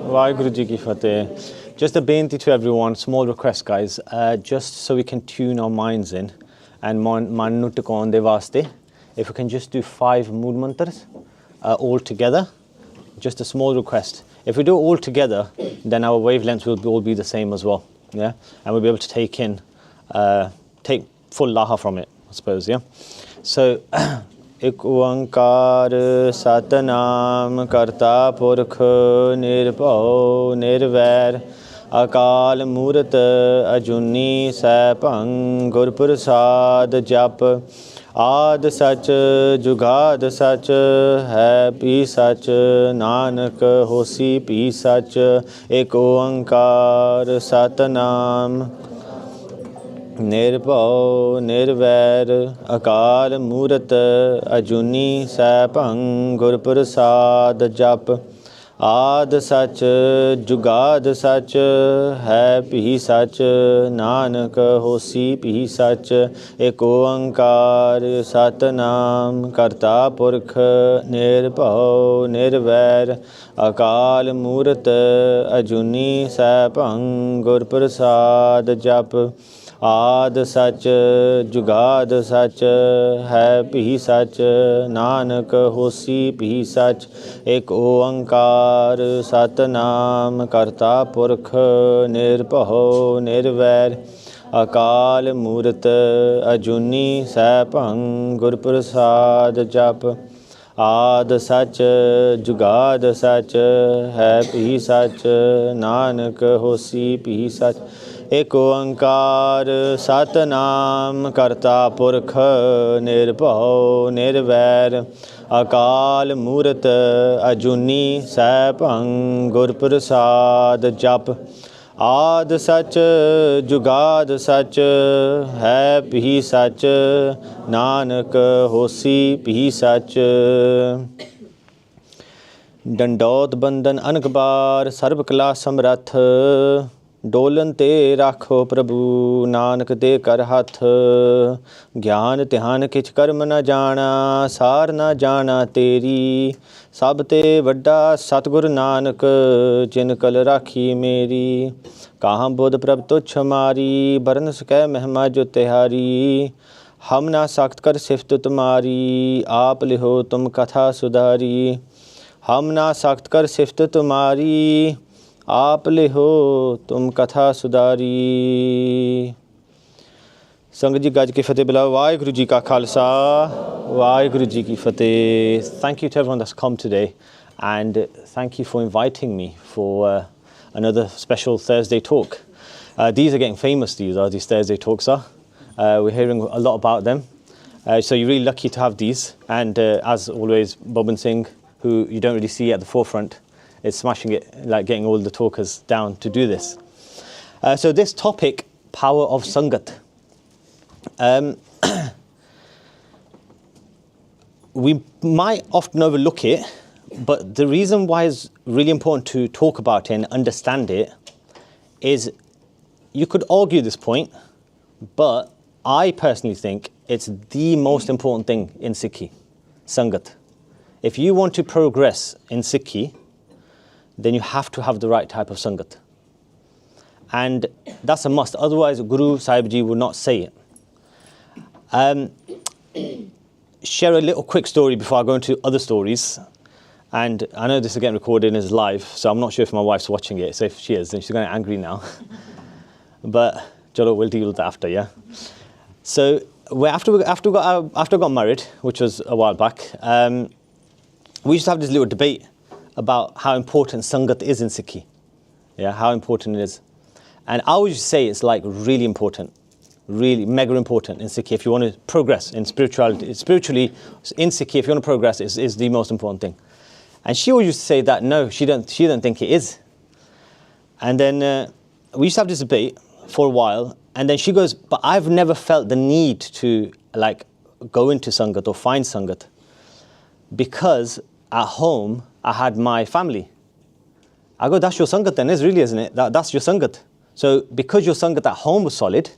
WhyGuru ji ki fateh. Just a benti to everyone, small request guys, just so we can tune our minds in and man nu tikon de vaste, if we can just do 5 mood mantras all together, just a small request. If we do it all together, then our wavelengths will all be the same as well, yeah, and we'll be able to take in, take full laha from it, I suppose, yeah. So, Ik oankar satnam karta purkh nirbhau nirvair akal murath ajuni saipang gur prasad jap आद सच जुगाद सच है P सच नानक होसी P सच एक ओंकार सतनाम निर्भव निर्वैर अकाल मूरत अजूनी सैभं गुर प्रसाद जप आद सच जुगाद सच है भी सच नानक होसी भी सच एक ओंकार सतनाम करता पुरख निर्भव निर्वैर अकाल मूरत अजूनी सैभं गुर प्रसाद जप आद सच जुगाद सच है भी सच नानक होसी भी सच एक ओंकार सतनाम करता पुरख निर्भव निर्वैर अकाल मूरत अजूनी सैभं गुर प्रसाद जप आद सच जुगाद सच है भी सच नानक होसी भी सच एक ओंकार सतनाम करता पुरख निर्भव निर्वैर अकाल मूरत अजूनी सैभं गुर प्रसाद जप आद सच जुगाद सच है भी सच नानक होसी भी सच डंडौत बंदन अनकबार सर्व कला समरथ डोलन ते राखो प्रभु नानक दे कर हथ ज्ञान ध्यान किछ कर्म न जाना सार न जाना तेरी सब ते वड्डा सतगुर नानक जिन कल राखी मेरी कहाँ बुध प्रभ तुच्छ मारी बरन सकै महिमा जो तिहारी हम ना सख्त कर सिफत तुम्हारी आप लिहो तुम कथा सुधारी हम ना सख्त कर सिफत तुम्हारी आप लिहो तुम कथा सुधारी संगत जी गज की फतेह बुलाओ वाहिगुरु जी का खालसा वाहिगुरु जी की फतेह. Thank you to everyone that's come today, and thank you for inviting me for another special Thursday talk. These are getting famous, these Thursday talks are. We're hearing a lot about them, so you're really lucky to have these, and as always Boban Singh, who you don't really see at the forefront, is smashing it, like getting all the talkers down to do this. So this topic, power of Sangat. We might often overlook it, but the reason why it's really important to talk about it and understand it is, you could argue this point, but I personally think it's the most important thing in Sikhi, Sangat. If you want to progress in Sikhi, then you have to have the right type of Sangat. And that's a must, otherwise Guru Sahib Ji would not say it. Share a little quick story before I go into other stories. And I know this is getting recorded and is live, so I'm not sure if my wife's watching it, so if she is, then she's going to get angry now. But Jolo, we'll deal with that after, yeah? So after I got married, which was a while back, we used to have this little debate about how important Sangat is in Sikhi. Yeah, how important it is. And I always say it's like really important, really mega important in Sikhi. If you want to progress in spirituality, spiritually in Sikhi, if you want to progress, is the most important thing. And she always used to say that no, she don't think it is. And then we used to have this debate for a while, and then she goes, but I've never felt the need to like go into Sangat or find Sangat, because at home I had my family. I go, that's your Sangat then, really, isn't it? That's your Sangat. So because your Sangat at home was solid,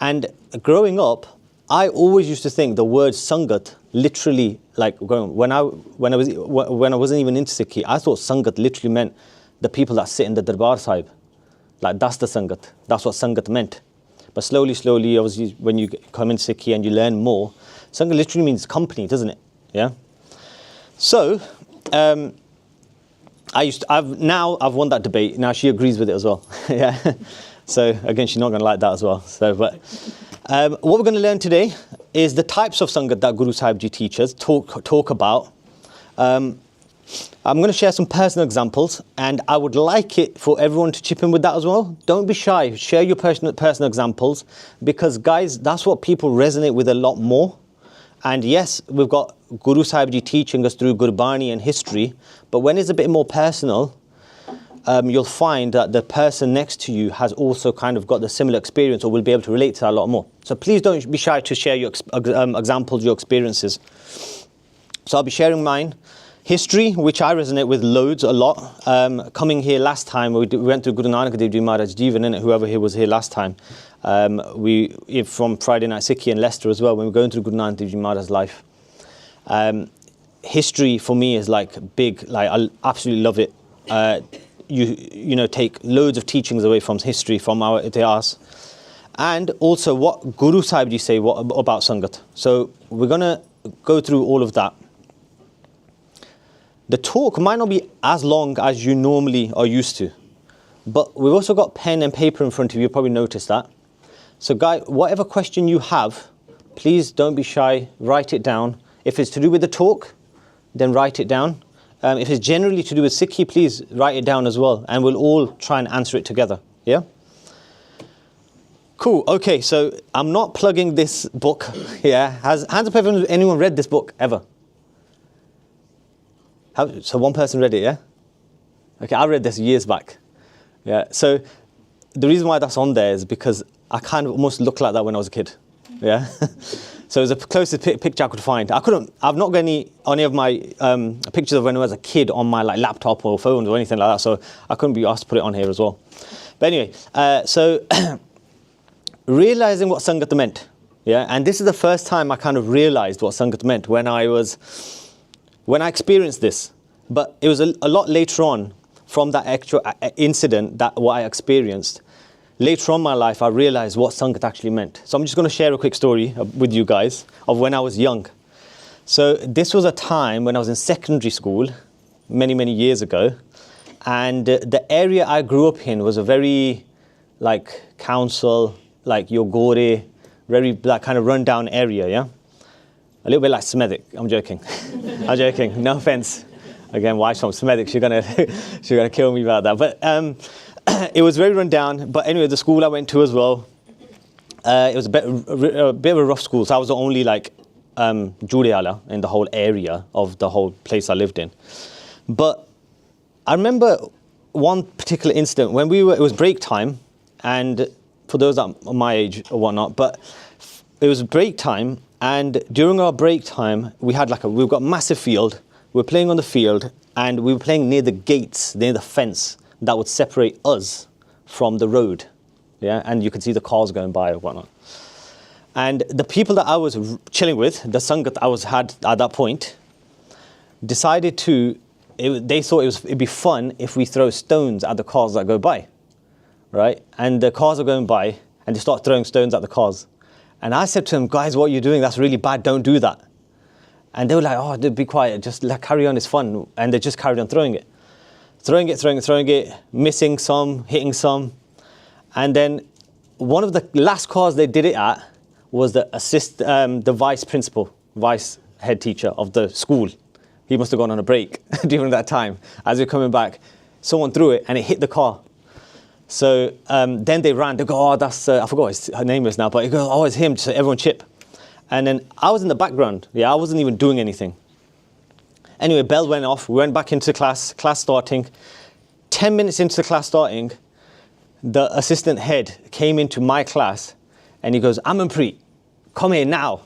and growing up, I always used to think the word Sangat literally, like when I wasn't even into Sikhi, I thought Sangat literally meant the people that sit in the Darbar Sahib. Like that's the Sangat. That's what Sangat meant. But slowly, obviously, when you come in Sikhi and you learn more, Sangat literally means company, doesn't it? Yeah. So, I've won that debate. Now she agrees with it as well. Yeah. So again, she's not going to like that as well. So, but what we're going to learn today is the types of Sangat that Guru Sahib Ji teaches, talk about. I'm going to share some personal examples, and I would like it for everyone to chip in with that as well. Don't be shy. Share your personal examples, because guys, that's what people resonate with a lot more. And yes, we've got Guru Sahib Ji teaching us through Gurbani and history, but when it's a bit more personal, you'll find that the person next to you has also kind of got the similar experience, or will be able to relate to that a lot more. So please don't be shy to share your examples, your experiences. So I'll be sharing mine. History, which I resonate with loads, a lot. Coming here last time, we went through Guru Nanak Dev Ji Maharaj Jivan, innit? Whoever here was here last time. From Friday Night Sikhi in Leicester as well, when we're going through Guru Nanak Dev Ji Maharaj's life. History for me is like big, like I absolutely love it. You know, take loads of teachings away from history, from our itihas. And also what Guru Sahib Ji say about Sangat. So we're going to go through all of that. The talk might not be as long as you normally are used to, but we've also got pen and paper in front of you. You'll probably notice that. So guys, whatever question you have, please don't be shy, write it down. If it's to do with the talk, then write it down. If it's generally to do with Sikhi, please write it down as well, and we'll all try and answer it together. Yeah? Cool. Okay, so I'm not plugging this book. Yeah. Hands up, anyone read this book ever? So one person read it, yeah? Okay, I read this years back. Yeah, so the reason why that's on there is because I kind of almost looked like that when I was a kid. Yeah? So it was the closest picture I could find. I've not got any of my pictures of when I was a kid on my like laptop or phone or anything like that, so I couldn't be asked to put it on here as well. But anyway, so realizing what Sangat meant. Yeah, and this is the first time I kind of realized what Sangat meant when I experienced this. But it was a lot later on from that actual incident, that what I experienced. Later on in my life, I realized what Sangat actually meant. So I'm just going to share a quick story with you guys of when I was young. So this was a time when I was in secondary school, many, many years ago. And the area I grew up in was a very, like, council, like Yogore, very like, kind of run-down area, yeah? A little bit like Smethwick. I'm joking. I'm joking. No offense. Again, wife's from Smethwick. She's gonna kill me about that. But it was very run down. But anyway, the school I went to as well, it was a bit of a rough school. So I was the only like Judeala in the whole area of the whole place I lived in. But I remember one particular incident when it was break time, and for those that are my age or whatnot, but it was break time. And during our break time, we've got a massive field. We were playing on the field, and we were playing near the gates, near the fence that would separate us from the road. Yeah, and you could see the cars going by or whatnot. And the people that I was chilling with, the Sangat I had at that point, decided they thought it'd be fun if we throw stones at the cars that go by, right? And the cars are going by, and they start throwing stones at the cars. And I said to them, guys, what are you doing? That's really bad. Don't do that. And they were like, oh, be quiet. Just carry on. It's fun. And they just carried on throwing it. Throwing it, missing some, hitting some. And then one of the last cars they did it at was the vice head teacher of the school. He must have gone on a break during that time. As we were coming back, someone threw it and it hit the car. So then they ran. They go, oh, that's, I forgot what her name is now, but he goes, oh, it's him. So everyone chip. And then I was in the background. Yeah, I wasn't even doing anything. Anyway, bell went off. We went back into class starting. 10 minutes into the class starting, the assistant head came into my class and he goes, Amanpreet, come here now.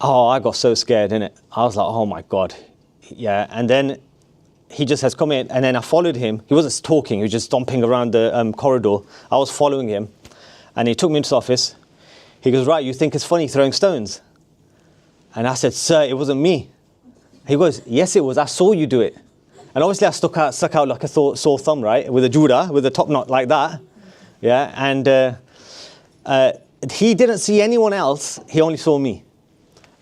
Oh, I got so scared, innit? I was like, oh my God. Yeah, and then he just has come in, and then I followed him. He wasn't talking, he was just stomping around the corridor. I was following him, and he took me into the office. He goes, right, you think it's funny throwing stones? And I said, sir, it wasn't me. He goes, yes, it was. I saw you do it. And obviously I stuck out like a sore thumb, right? With a juda, with a top knot like that. Yeah, and he didn't see anyone else, he only saw me.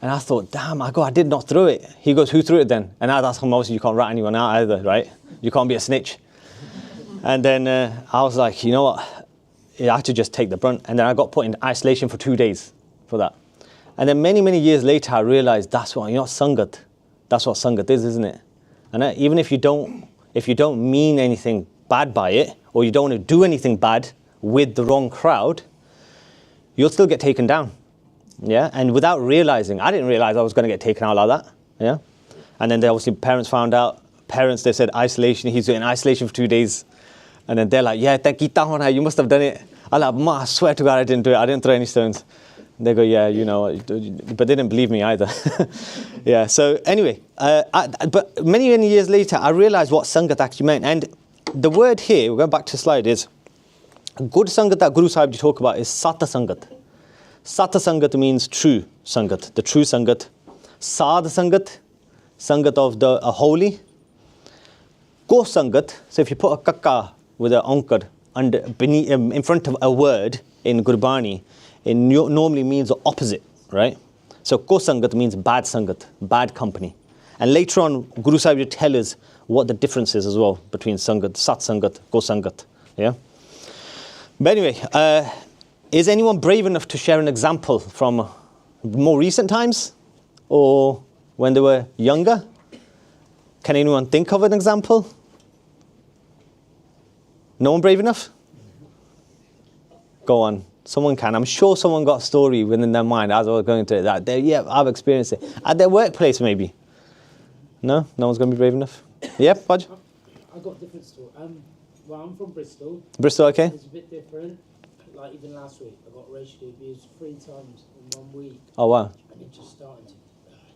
And I thought, damn, I did not throw it. He goes, who threw it then? And I asked him, obviously you can't rat anyone out either, right? You can't be a snitch. And then I was like, you know what? I had to just take the brunt. And then I got put in isolation for 2 days for that. And then many, many years later, I realized that's what, Sangat. That's what Sangat is, isn't it? And even if you don't mean anything bad by it, or you don't want to do anything bad with the wrong crowd, you'll still get taken down. Yeah, and without realizing, I didn't realize I was going to get taken out like that. Yeah, and then obviously parents found out. Parents, they said isolation. He's in isolation for 2 days, and then they're like, "Yeah, you must have done it." I'm like, "Ma, I swear to God, I didn't do it. I didn't throw any stones." And they go, "Yeah, you know," but they didn't believe me either. Yeah. So anyway, but many years later, I realized what Sangat actually meant, and the word here, we're going back to the slide, is good Sangat that Guru Sahib talk about is Sata Sangat. Sata Sangat means true Sangat, the true Sangat. Sad Sangat, Sangat of the holy. Ko Sangat, so if you put a kakka with an ankar in front of a word in Gurbani, it normally means the opposite, right? So Ko Sangat means bad Sangat, bad company. And later on, Guru Sahib will tell us what the difference is as well between Sangat, Sat Sangat, Ko Sangat. Yeah? But anyway, is anyone brave enough to share an example from more recent times or when they were younger? Can anyone think of an example? No one brave enough? Go on. Someone can. I'm sure someone got a story within their mind as I was going to that. Yeah, I've experienced it. At their workplace, maybe. No? No one's going to be brave enough? Yeah, Baj? I've got a different story. Well, I'm from Bristol. Bristol, okay. It's a bit different. Like even last week, I got racially abused 3 times in 1 week. Oh, wow. And it just started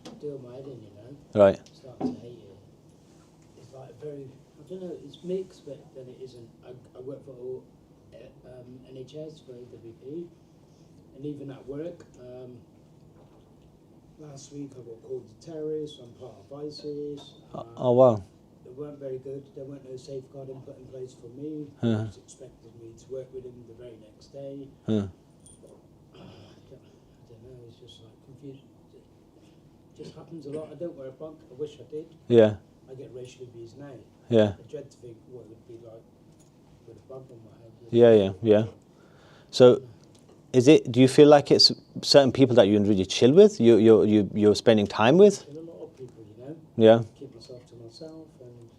to do my head in, you know. Right. Starting to hate it. It's like very, I don't know, it's mixed, but then it isn't. I work for NHS, for AWP, and even at work, last week I got called a terrorist, I'm part of ISIS. Oh, wow. They weren't very good. There weren't no safeguarding put in place for me. Uh-huh. They just expected me to work with him the very next day. Uh-huh. I don't know, it's just like confusion. It just happens a lot. I don't wear a bug. I wish I did. Yeah. I get racially abused now. Yeah. I dread to think what it would be like with a bug on my head. Yeah. So, do you feel like it's certain people that you really chill with? You're spending time with? A lot of people, you know. Yeah. Keep myself to myself, and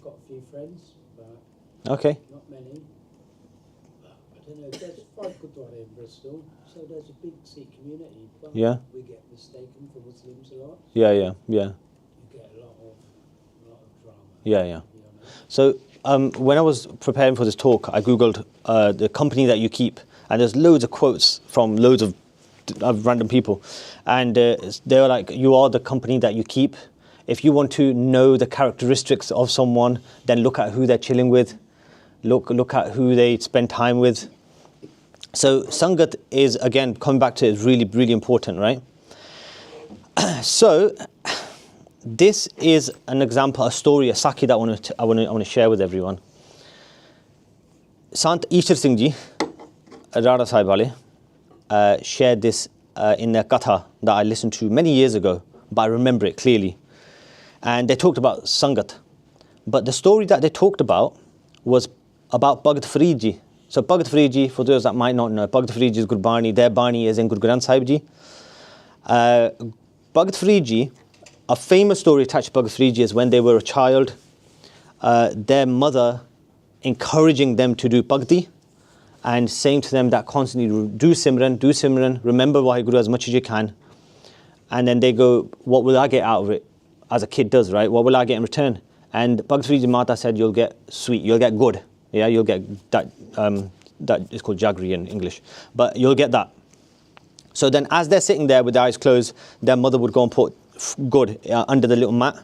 got a few friends, but Okay. not many. I don't know. There's 5 Gurdwara in Bristol, so there's a big Sikh community. But Yeah. we get mistaken for Muslims a lot. Yeah. You get a lot of drama. Yeah. To be honest. So when I was preparing for this talk, I googled the company that you keep, and there's loads of quotes from loads of random people, and they were like, "You are the company that you keep." If you want to know the characteristics of someone, then look at who they're chilling with, look at who they spend time with. So Sangat is, again, coming back to it, is really, really important, right? So this is an example, a story, a Sakhi that I want to share with everyone. Sant Ishtar Singh Ji, Rada Sahib wale, shared this in their katha that I listened to many years ago, but I remember it clearly. And they talked about Sangat. But the story that they talked about was about Bhagat Fareed Ji. So Bhagat Fareed Ji, for those that might not know, Bhagat Fareed Ji's Gurbani, their Bani is in Guru Granth Sahib Ji. Bhagat Fareed Ji, a famous story attached to Bhagat Fareed Ji is when they were a child, their mother encouraging them to do bhakti and saying to them that constantly do Simran, remember WhyGuru as much as you can. And then they go, what will I get out of it? As a kid does, right? What will I get in return? And Bhagat Fareed Ji Mata said, you'll get sweet, you'll get good. Yeah, you'll get that, that is called jaggery in English. But you'll get that. So then as they're sitting there with their eyes closed, their mother would go and put good under the little mat.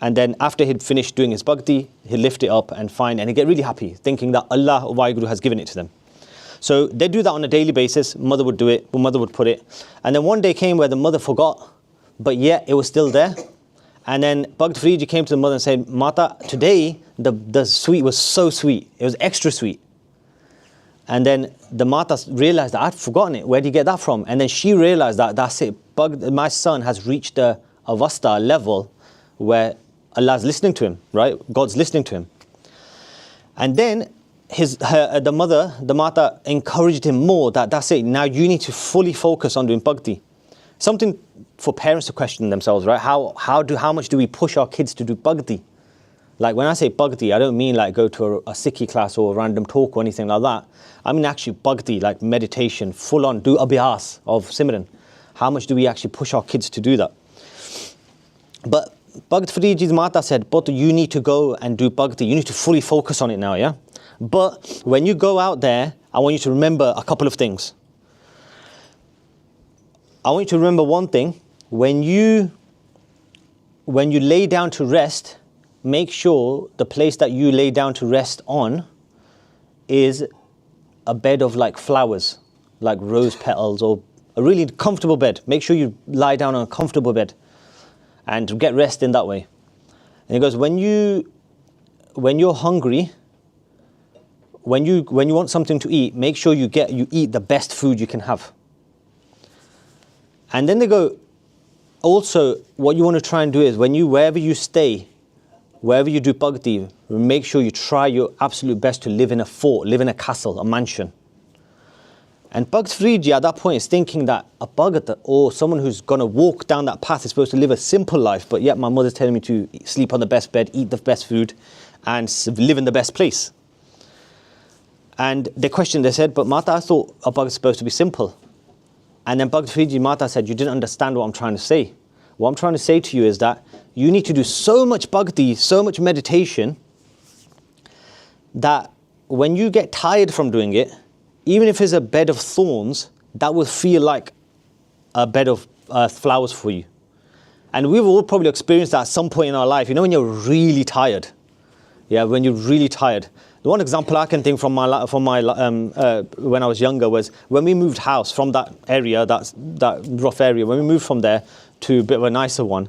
And then after he'd finished doing his bhakti, he'd lift it up and find, and he'd get really happy, thinking that Allah or WhyGuru has given it to them. So they do that on a daily basis. Mother would do it, mother would put it. And then one day came where the mother forgot, but yet it was still there. And then Bhakt Friji came to the mother and said, Mata, today the sweet was so sweet. It was extra sweet. And then the Mata realized that I'd forgotten it. Where did you get that from? And then she realized that that's it. My son has reached a avastha level where Allah's listening to him, right? God's listening to him. And then the Mata encouraged him more that that's it. Now you need to fully focus on doing bhakti. Something for parents to question themselves, right? How much do we push our kids to do bhakti? Like when I say bhakti, I don't mean like go to a Sikhi class or a random talk or anything like that. I mean actually bhakti, like meditation, full on, do abhyas of Simran. How much do we actually push our kids to do that? But Bhakt Friji's Mata said, but you need to go and do bhakti. You need to fully focus on it now, yeah? But when you go out there, I want you to remember a couple of things. I want you to remember one thing. When you lay down to rest, make sure the place that you lay down to rest on is a bed of like flowers, like rose petals, or a really comfortable bed. Make sure you lie down on a comfortable bed and get rest in that way. And he goes, when you're hungry, when you want something to eat, make sure you eat the best food you can have. And then they go, also, what you want to try and do is wherever you stay, wherever you do bhakti, make sure you try your absolute best to live in a fort, live in a castle, a mansion. And Bhakt Friji at that point is thinking that a bhagat or someone who's going to walk down that path is supposed to live a simple life, but yet my mother's telling me to sleep on the best bed, eat the best food, and live in the best place. And they said, but Mata, I thought a bhagat is supposed to be simple. And then Bhakt Friji Mata said, you didn't understand what I'm trying to say. What I'm trying to say to you is that you need to do so much bhakti, so much meditation, that when you get tired from doing it, even if it's a bed of thorns, that will feel like a bed of flowers for you. And we've all probably experienced that at some point in our life. You know when you're really tired? Yeah, when you're really tired. The one example I can think from when I was younger was when we moved house from that area, that rough area, when we moved from there to a bit of a nicer one.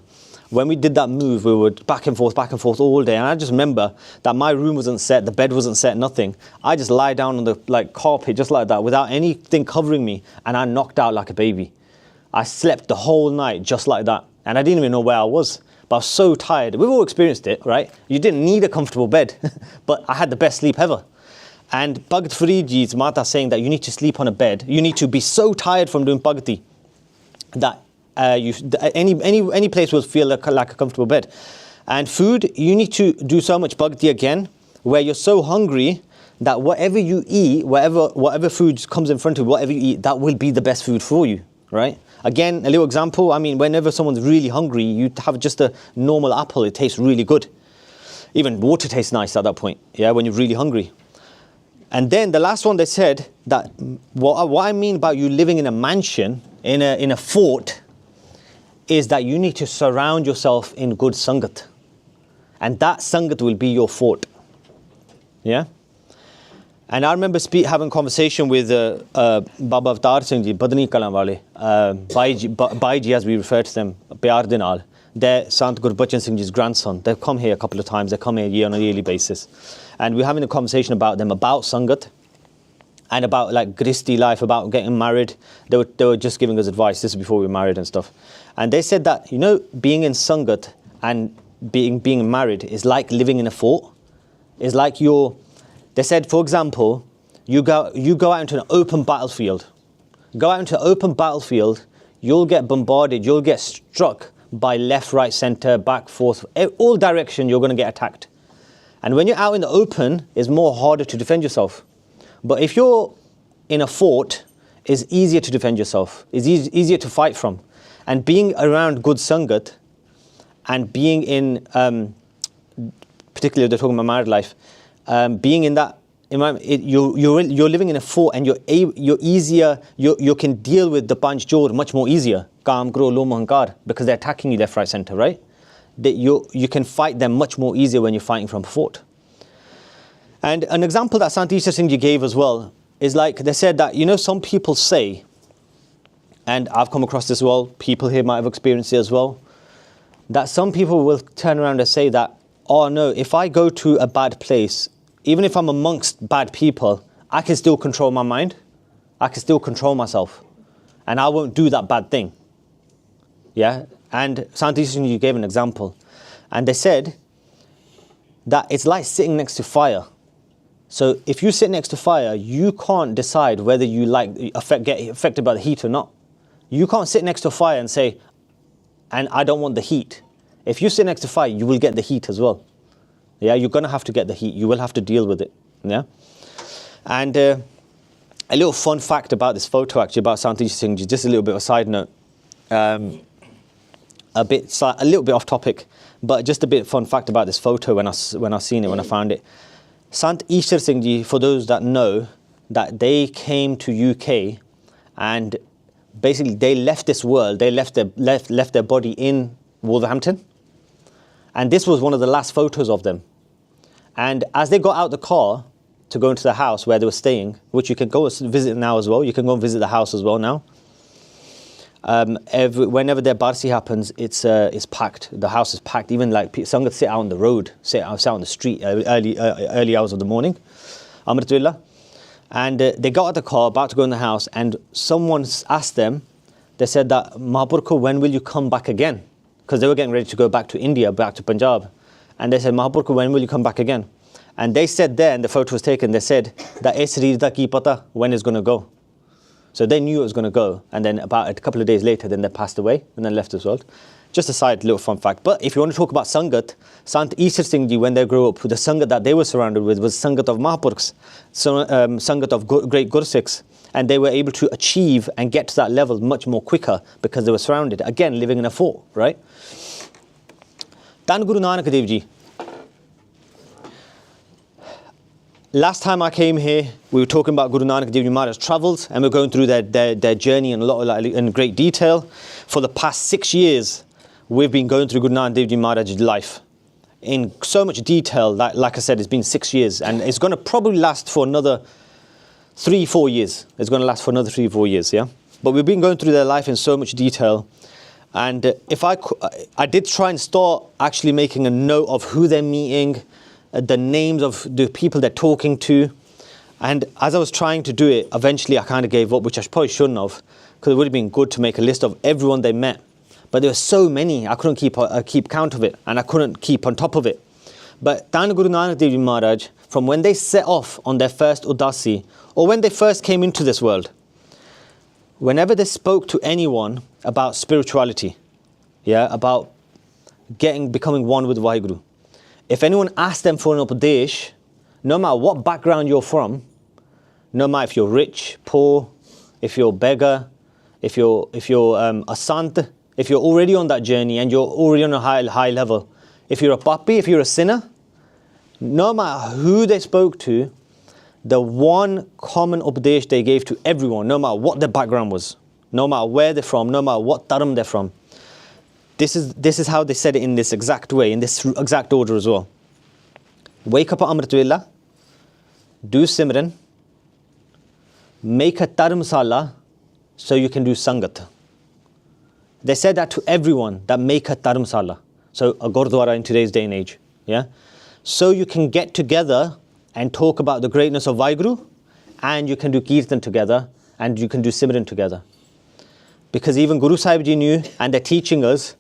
When we did that move, we were back and forth all day. And I just remember that my room wasn't set, the bed wasn't set, nothing. I just lie down on the carpet just like that without anything covering me. And I knocked out like a baby. I slept the whole night just like that. And I didn't even know where I was. But I was so tired. We've all experienced it, right? You didn't need a comfortable bed. But I had the best sleep ever. And Bhakt Friji's Mata saying that you need to sleep on a bed. You need to be so tired from doing bhakti that any place will feel like a comfortable bed. And food, you need to do so much bhakti again, where you're so hungry that whatever you eat, whatever food comes in front of you, whatever you eat, that will be the best food for you, right? Again, a little example, I mean, whenever someone's really hungry, you have just a normal apple, it tastes really good. Even water tastes nice at that point, yeah, when you're really hungry. And then the last one, they said that what I mean about you living in a mansion, in a fort, is that you need to surround yourself in good Sangat. And that Sangat will be your fort. Yeah? And I remember having a conversation with Baba Avtar Singh ji, Badni Kalam wale, Bhai ji as we refer to them, Pyar de Naal. They're Sant Gurbachan Singh ji's grandson. They've come here a couple of times. They come here on a yearly basis. And we're having a conversation about them, about Sangat, and about like Gristi life, about getting married. They were just giving us advice. This is before we were married and stuff. And they said that, you know, being in Sangat and being married is like living in a fort. It's like they said, for example, you go out into an open battlefield. Go out into an open battlefield, you'll get bombarded, you'll get struck by left, right, center, back, forth, all direction you're going to get attacked. And when you're out in the open, it's more harder to defend yourself. But if you're in a fort, it's easier to defend yourself. It's easier to fight from. And being around good Sangat and being in, particularly they're talking about married life, being in that environment, you're living in a fort and you're easier, you can deal with the Panch Jor much more easier. Kaam, Kro, Lom, Ahankar, because they're attacking you left, right, center, right? You can fight them much more easier when you're fighting from a fort. And an example that Sant Ishar Singh ji gave as well is like, they said that, you know, some people say, and I've come across this as well, people here might have experienced it as well, that some people will turn around and say that, oh no, if I go to a bad place, even if I'm amongst bad people, I can still control my mind. I can still control myself. And I won't do that bad thing. Yeah? And you gave an example. And they said that it's like sitting next to fire. So if you sit next to fire, you can't decide whether you get affected by the heat or not. You can't sit next to a fire and say, and I don't want the heat. If you sit next to fire, you will get the heat as well. Yeah, you're going to have to get the heat. You will have to deal with it. Yeah. And a little fun fact about this photo, actually, about Sangat Singh, just a little bit of a side note. A little bit off topic, but just a bit of fun fact about this photo when I seen it, when I found it. Sant Ishar Singh Ji, for those that know, that they came to UK and basically they left this world, they left their body in Wolverhampton. And this was one of the last photos of them. And as they got out the car to go into the house where they were staying, which you can go visit now as well, you can go and visit the house as well now. Whenever their barsi happens, it's packed. The house is packed. Even like Sangat sit out on the road, sit out on the street early hours of the morning. Amritullah. And they got out of the car, about to go in the house, and someone asked them, they said that, Mahaprabhu, when will you come back again? Because they were getting ready to go back to India, back to Punjab. And they said, Mahaprabhu, when will you come back again? And they said there, and the photo was taken, they said, that Esrida ki pata, when it's going to go. So they knew it was going to go. And then about a couple of days later, then they passed away and then left this world. Just a side little fun fact. But if you want to talk about Sangat, Sant Ishar Singh Ji, when they grew up, the Sangat that they were surrounded with was Sangat of Mahapurukhs, Sangat of great Guru Sikhs. And they were able to achieve and get to that level much more quicker because they were surrounded. Again, living in a fort, right? Dhan Guru Nanak Dev Ji. Last time I came here, we were talking about Guru Nanak Dev Ji Maharaj's travels, and we're going through their journey in great detail. For the past 6 years, we've been going through Guru Nanak Dev Ji Maharaj's life in so much detail. Like I said, it's been 6 years, and it's going to probably last for another 3-4 years. It's going to last for another 3-4 years, yeah? But we've been going through their life in so much detail. And if I did try and start actually making a note of who they're meeting, the names of the people they're talking to. And as I was trying to do it, eventually I kind of gave up, which I probably shouldn't have, because it would have been good to make a list of everyone they met. But there were so many, I couldn't keep count of it, and I couldn't keep on top of it. But Dhan Guru Nanak Dev Ji Maharaj, from when they set off on their first udasi, or when they first came into this world, whenever they spoke to anyone about spirituality, yeah, about becoming one with WhyGuru, if anyone asked them for an upadesh, no matter what background you're from, no matter if you're rich, poor, if you're a beggar, if you're a sant, if you're already on that journey and you're already on a high level, if you're a papi, if you're a sinner, no matter who they spoke to, the one common upadesh they gave to everyone, no matter what their background was, no matter where they're from, no matter what dharam they're from. This is how they said it in this exact way, in this exact order as well. Wake up at Amrit Vela, do Simran, make a dharamsala so you can do Sangat. They said that to everyone, that make a dharamsala. So a Gurdwara in today's day and age. Yeah? So you can get together and talk about the greatness of WhyGuru, and you can do Kirtan together, and you can do Simran together. Because even Guru Sahib Ji knew, and they're teaching us,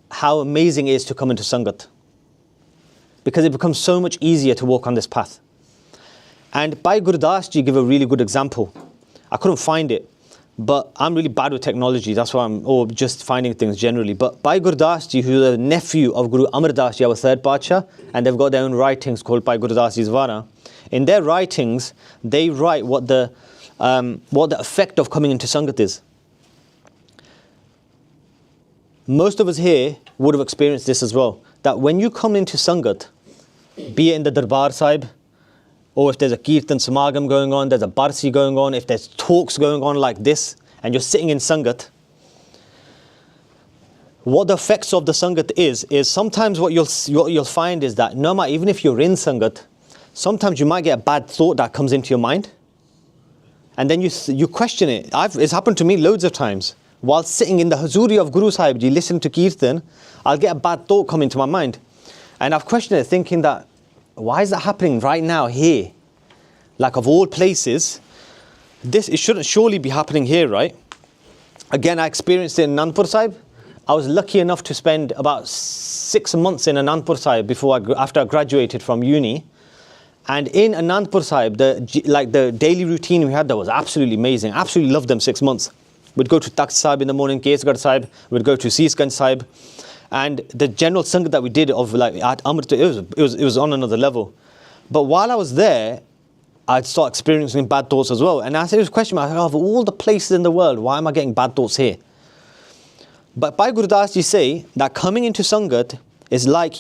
how amazing it is to come into Sangat. Because it becomes so much easier to walk on this path. And Bhai Gurdas Ji give a really good example. I couldn't find it, but I'm really bad with technology, that's why or just finding things generally. But Bhai Gurdas Ji, who's the nephew of Guru Amar Das Ji, our third Parchar, and they've got their own writings called Bhai Gurdas Ji's Vara. In their writings, they write what the effect of coming into Sangat is. Most of us here would have experienced this as well. That when you come into Sangat, be it in the Darbar Sahib, or if there's a Kirtan Samagam going on, there's a Barsi going on, if there's talks going on like this, and you're sitting in Sangat, what the effects of the Sangat is sometimes what you'll find is that no matter, even if you're in Sangat, sometimes you might get a bad thought that comes into your mind, and then you question it. It's happened to me loads of times. while sitting in the Hazuri of Guru Sahib Ji, listening to Kirtan, I'll get a bad thought come into my mind. And I've questioned it, thinking that, why is that happening right now here? Like, of all places, it shouldn't surely be happening here, right? Again, I experienced it in Anandpur Sahib. I was lucky enough to spend about 6 months in Anandpur Sahib after I graduated from uni. And in Anandpur Sahib, the daily routine we had there was absolutely amazing. Absolutely loved them 6 months. We'd go to Takht Sahib in the morning, Kesgarh Sahib. We'd go to Seesganj Sahib. And the general Sangat that we did of like at Amrit, it was on another level. But while I was there, I'd start experiencing bad thoughts as well. And I said, question myself, of all the places in the world, why am I getting bad thoughts here? But Bhai Gurdas Ji say that coming into Sangat is like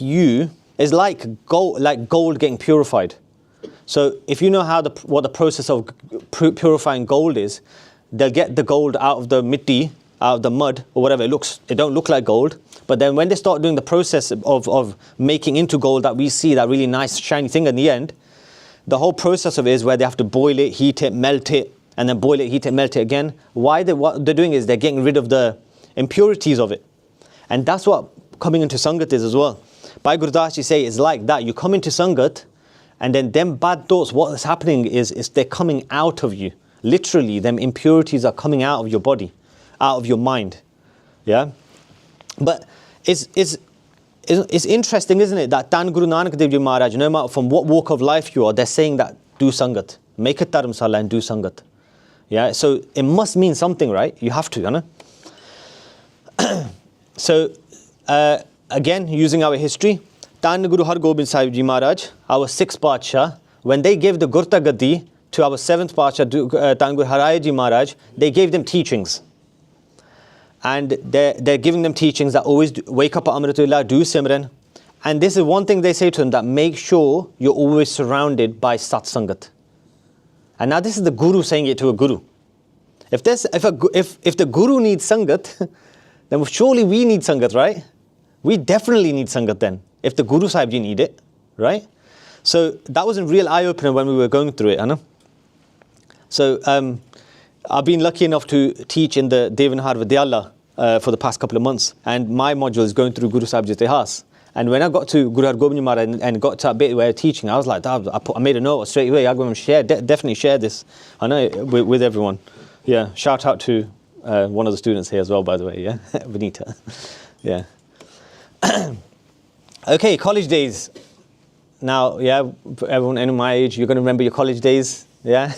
gold getting purified. So if you know what the process of purifying gold is, they'll get the gold out of the mitti, out of the mud or whatever. It don't look like gold. But then when they start doing the process of making into gold that we see, that really nice shiny thing in the end, the whole process of it is where they have to boil it, heat it, melt it, and then boil it, heat it, melt it again. What they're doing is they're getting rid of the impurities of it. And that's what coming into Sangat is as well. Bhai Gurdas Ji say it's like that. You come into Sangat, and then them bad thoughts, what is happening is they're coming out of you. Literally, them impurities are coming out of your body, out of your mind. Yeah? But it's interesting, isn't it, that Tan Guru Nanak Dev Ji Maharaj, no matter from what walk of life you are, they're saying that do Sangat. Make a Dharamsala and do Sangat. Yeah, so it must mean something, right? You have to, you know? So, again, using our history, Tan Guru Har Gobind Sahib Ji Maharaj, our 6th Parchar, when they gave the Gurta Gaddi to our 7th Parchar, Tan Guru Har Rai Ji Maharaj, they gave them teachings. And they're giving them teachings that always wake up at Amritullah, do Simran. And this is one thing they say to them, that make sure you're always surrounded by Sat Sangat. And now this is the Guru saying it to a Guru. If the Guru needs Sangat, then surely we need Sangat, right? We definitely need Sangat then, if the Guru Sahib Ji need it, right? So that was a real eye-opener when we were going through it, Anna. So I've been lucky enough to teach in the Devanhar Vidyalaya for the past couple of months, and my module is going through Guru Sahib's Itihas. And when I got to Guru Har Gobind Maharaj and got to a bit where teaching, I was like, I made a note straight away. I'm going to definitely share this, I know, with everyone. Yeah, shout out to one of the students here as well, by the way. Yeah, Vanita. Yeah. Okay, college days. Now, yeah, everyone in my age, you're going to remember your college days. Yeah,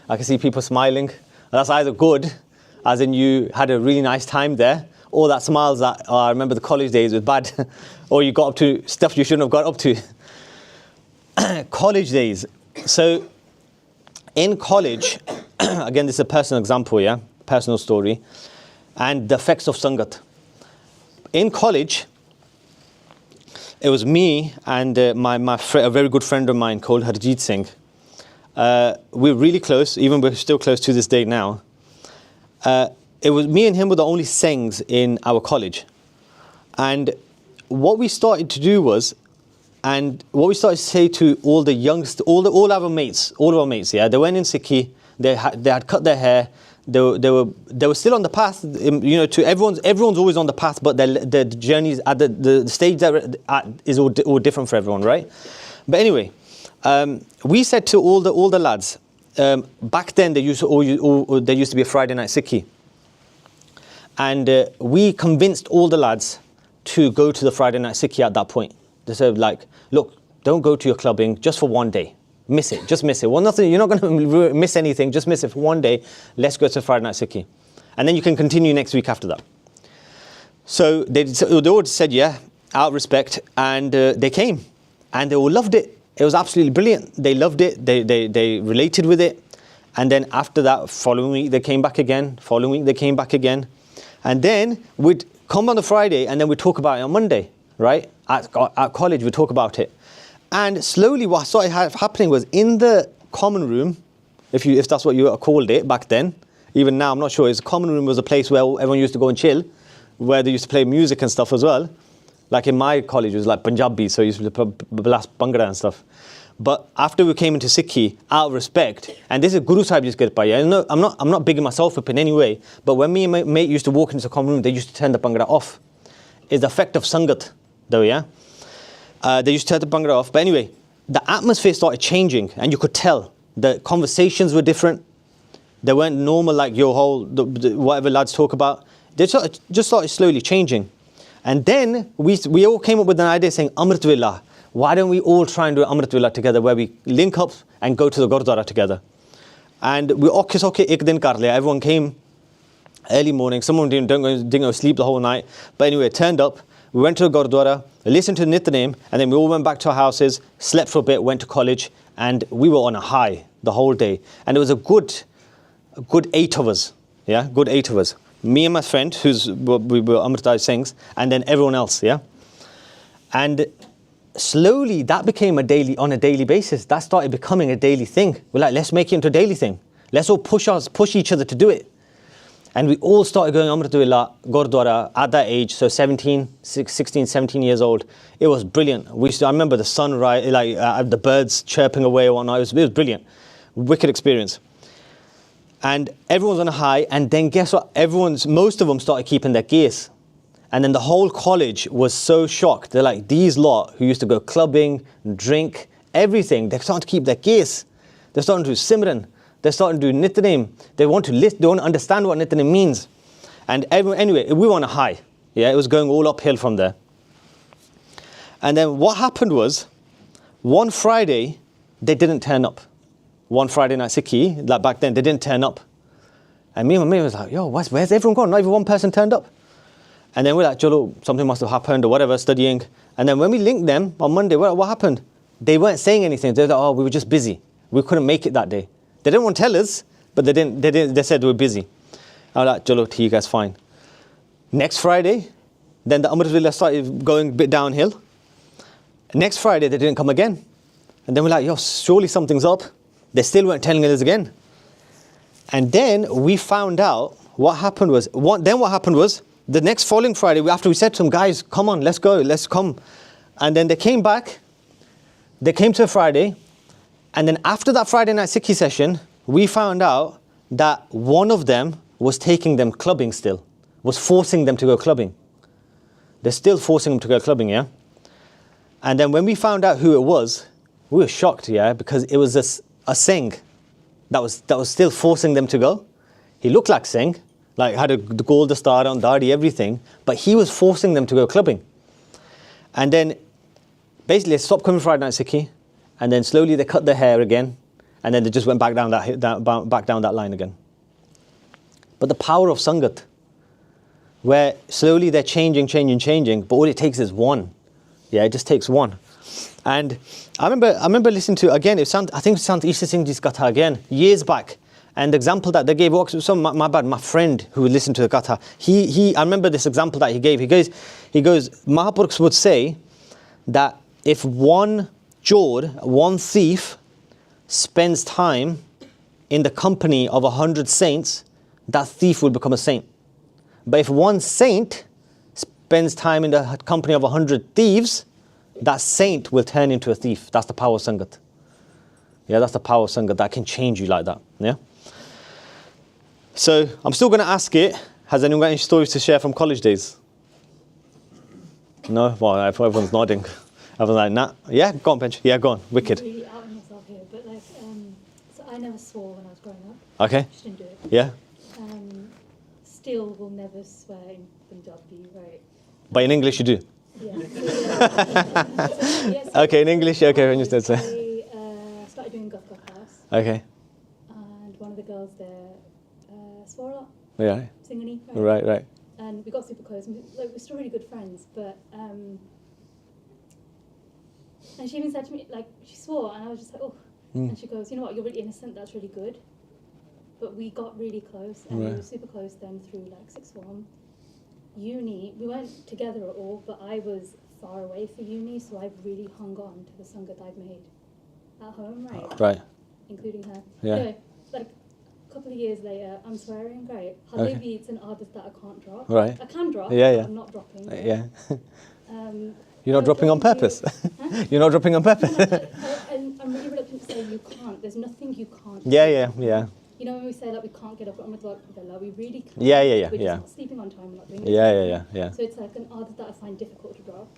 I can see people smiling. That's either good, as in you had a really nice time there, or that smiles that, oh, I remember the college days was bad, or you got up to stuff you shouldn't have got up to. College days. So, in college, again, this is a personal example, yeah, personal story, and the effects of Sangat. In college, it was me and a very good friend of mine called Harjeet Singh. We're really close, even we're still close to this day now. It was me and him were the only Singhs in our college. And what we started to do was, and what we started to say to all the youngsters, all our mates, yeah, they went in Sikhi, they had cut their hair, they were still on the path, you know, to everyone's always on the path, but their journeys at the stage that is all different for everyone, right? But anyway, we said to all the lads, back then there used to be a Friday night Sikhi, and we convinced all the lads to go to the Friday night Sikhi at that point. They said, like, look, don't go to your clubbing just for one day. Miss it, just miss it. Well, nothing, you're not going to miss anything, just miss it for one day. Let's go to Friday night Sikhi. And then you can continue next week after that. So they all said, yeah, out of respect, and they came. And they all loved it. It was absolutely brilliant. They loved it, they related with it. And then after that, following week, they came back again. Following week, they came back again. And then we'd come on the Friday, and then we'd talk about it on Monday, right? At college, we'd talk about it. And slowly what started happening was in the common room, if that's what you called it back then, even now I'm not sure, the common room was a place where everyone used to go and chill, where they used to play music and stuff as well. Like in my college, it was like Punjabi, so you used to blast Bhangra and stuff. But after we came into Sikhi, out of respect, and this is Guru Sahib ji's kirpa, yeah. No, I'm not bigging myself up in any way, but when me and my mate used to walk into the common room, they used to turn the bhangra off. It's the effect of Sangat, though, yeah. They used to turn the bhangra off. But anyway, the atmosphere started changing, and you could tell. The conversations were different. They weren't normal like your whole, whatever lads talk about. They just started slowly changing. And then we all came up with an idea saying, Amrit Villa. Why don't we all try and do Amrit Villa together, where we link up and go to the Gurdwara together? And we okay, ek din kar liya. Everyone came early morning. Someone didn't go sleep the whole night. But anyway, it turned up. We went to the Gurdwara, listened to Nitnem, and then we all went back to our houses, slept for a bit, went to college, and we were on a high the whole day. And it was a good 8 of us. Yeah, good 8 of us. Me and my friend, we were Amrit Singhs, and then everyone else, yeah. And slowly that became on a daily basis. That started becoming a daily thing. We're like, let's make it into a daily thing. Let's all push each other to do it. And we all started going Amritullah, Gurdwara at that age, so 16, 17 years old. It was brilliant. I remember the sunrise, the birds chirping away and whatnot. It was brilliant. Wicked experience. And everyone's on a high, and then guess what? Most of them started keeping their gears. And then the whole college was so shocked. They're like, these lot who used to go clubbing, drink, everything, they're starting to keep their gears. They're starting to do Simran. They're starting to do Nitnem. They want to list. They want to understand what Nitnem means. And anyway, we were on a high. Yeah, it was going all uphill from there. And then what happened was, one Friday, they didn't turn up. One Friday night Sikhi, like back then, they didn't turn up. And me and my mate was like, yo, where's everyone gone? Not even one person turned up. And then we're like, Cholo, something must have happened or whatever, studying. And then when we linked them on Monday, what happened? They weren't saying anything. They were like, oh, we were just busy. We couldn't make it that day. They didn't want to tell us, but they said they were busy. I was like, Cholo, that's fine. Next Friday, then the Amritullah started going a bit downhill. Next Friday, they didn't come again. And then we're like, yo, surely something's up. They still weren't telling us again. And then we found out what happened was, the next following Friday, after we said to them, guys, come on, let's go, let's come. And then they came back, they came to a Friday, and then after that Friday night Sikhi session, we found out that one of them was taking them clubbing still, was forcing them to go clubbing. They're still forcing them to go clubbing, yeah? And then when we found out who it was, we were shocked, yeah, because it was a Singh that was still forcing them to go. He looked like Singh, like had the gold star on, dadi, everything, but he was forcing them to go clubbing. And then basically they stopped coming Friday night Sikhi, and then slowly they cut their hair again, and then they just went back down that line again. But the power of Sangat, where slowly they're changing, but all it takes is one. Yeah, it just takes one. And I remember listening to, again, I think it's Sant Isha Singh Ji's Katha again, years back. And the example that they gave, my friend who listened to the Katha, I remember this example that he gave. He goes, Mahapurukhs would say that if one Chor, one thief, spends time in the company of 100 saints, that thief will become a saint. But if one saint spends time in the company of 100 thieves, that saint will turn into a thief. That's the power of Sangat. Yeah, that's the power of Sangat that can change you like that. Yeah. So I'm still going to ask it. Has anyone got any stories to share from college days? No? Well, everyone's nodding. Everyone's like, nah. Yeah, go on, Bench. Yeah, go on. Wicked. I'm really outing myself here, but so I never swore when I was growing up. Okay. Just didn't do it. Yeah. Still will never swear in Punjabi, right? But in English you do? Yeah. Okay, in English, okay, I understand. So. I started doing Gurdwara class. Okay. And one of the girls there swore a lot. Yeah. Singing, Right. And we got super close. And we're still really good friends, but and she even said to me, she swore, and I was just like, oh. And she goes, you know what, you're really innocent, that's really good. But we got really close, and we were super close then through sixth form. Uni, we weren't together at all, but I was far away for uni, so I really hung on to the Sangat I'd made at home, right? Right. Including her. Yeah. Anyway, a couple of years later, I'm swearing, right? Habibi, it's an adat that I can't drop. Right. I can drop, Yeah. but I'm not dropping. Yeah. You're not dropping on purpose. Huh? You're not dropping on purpose. I'm really reluctant to say you can't. There's nothing you can't. Yeah. You know when we say like we can't get up on with we really can. Yeah. We're just not sleeping on time. We're not doing this. Yeah. So it's like an art that I find difficult to drop.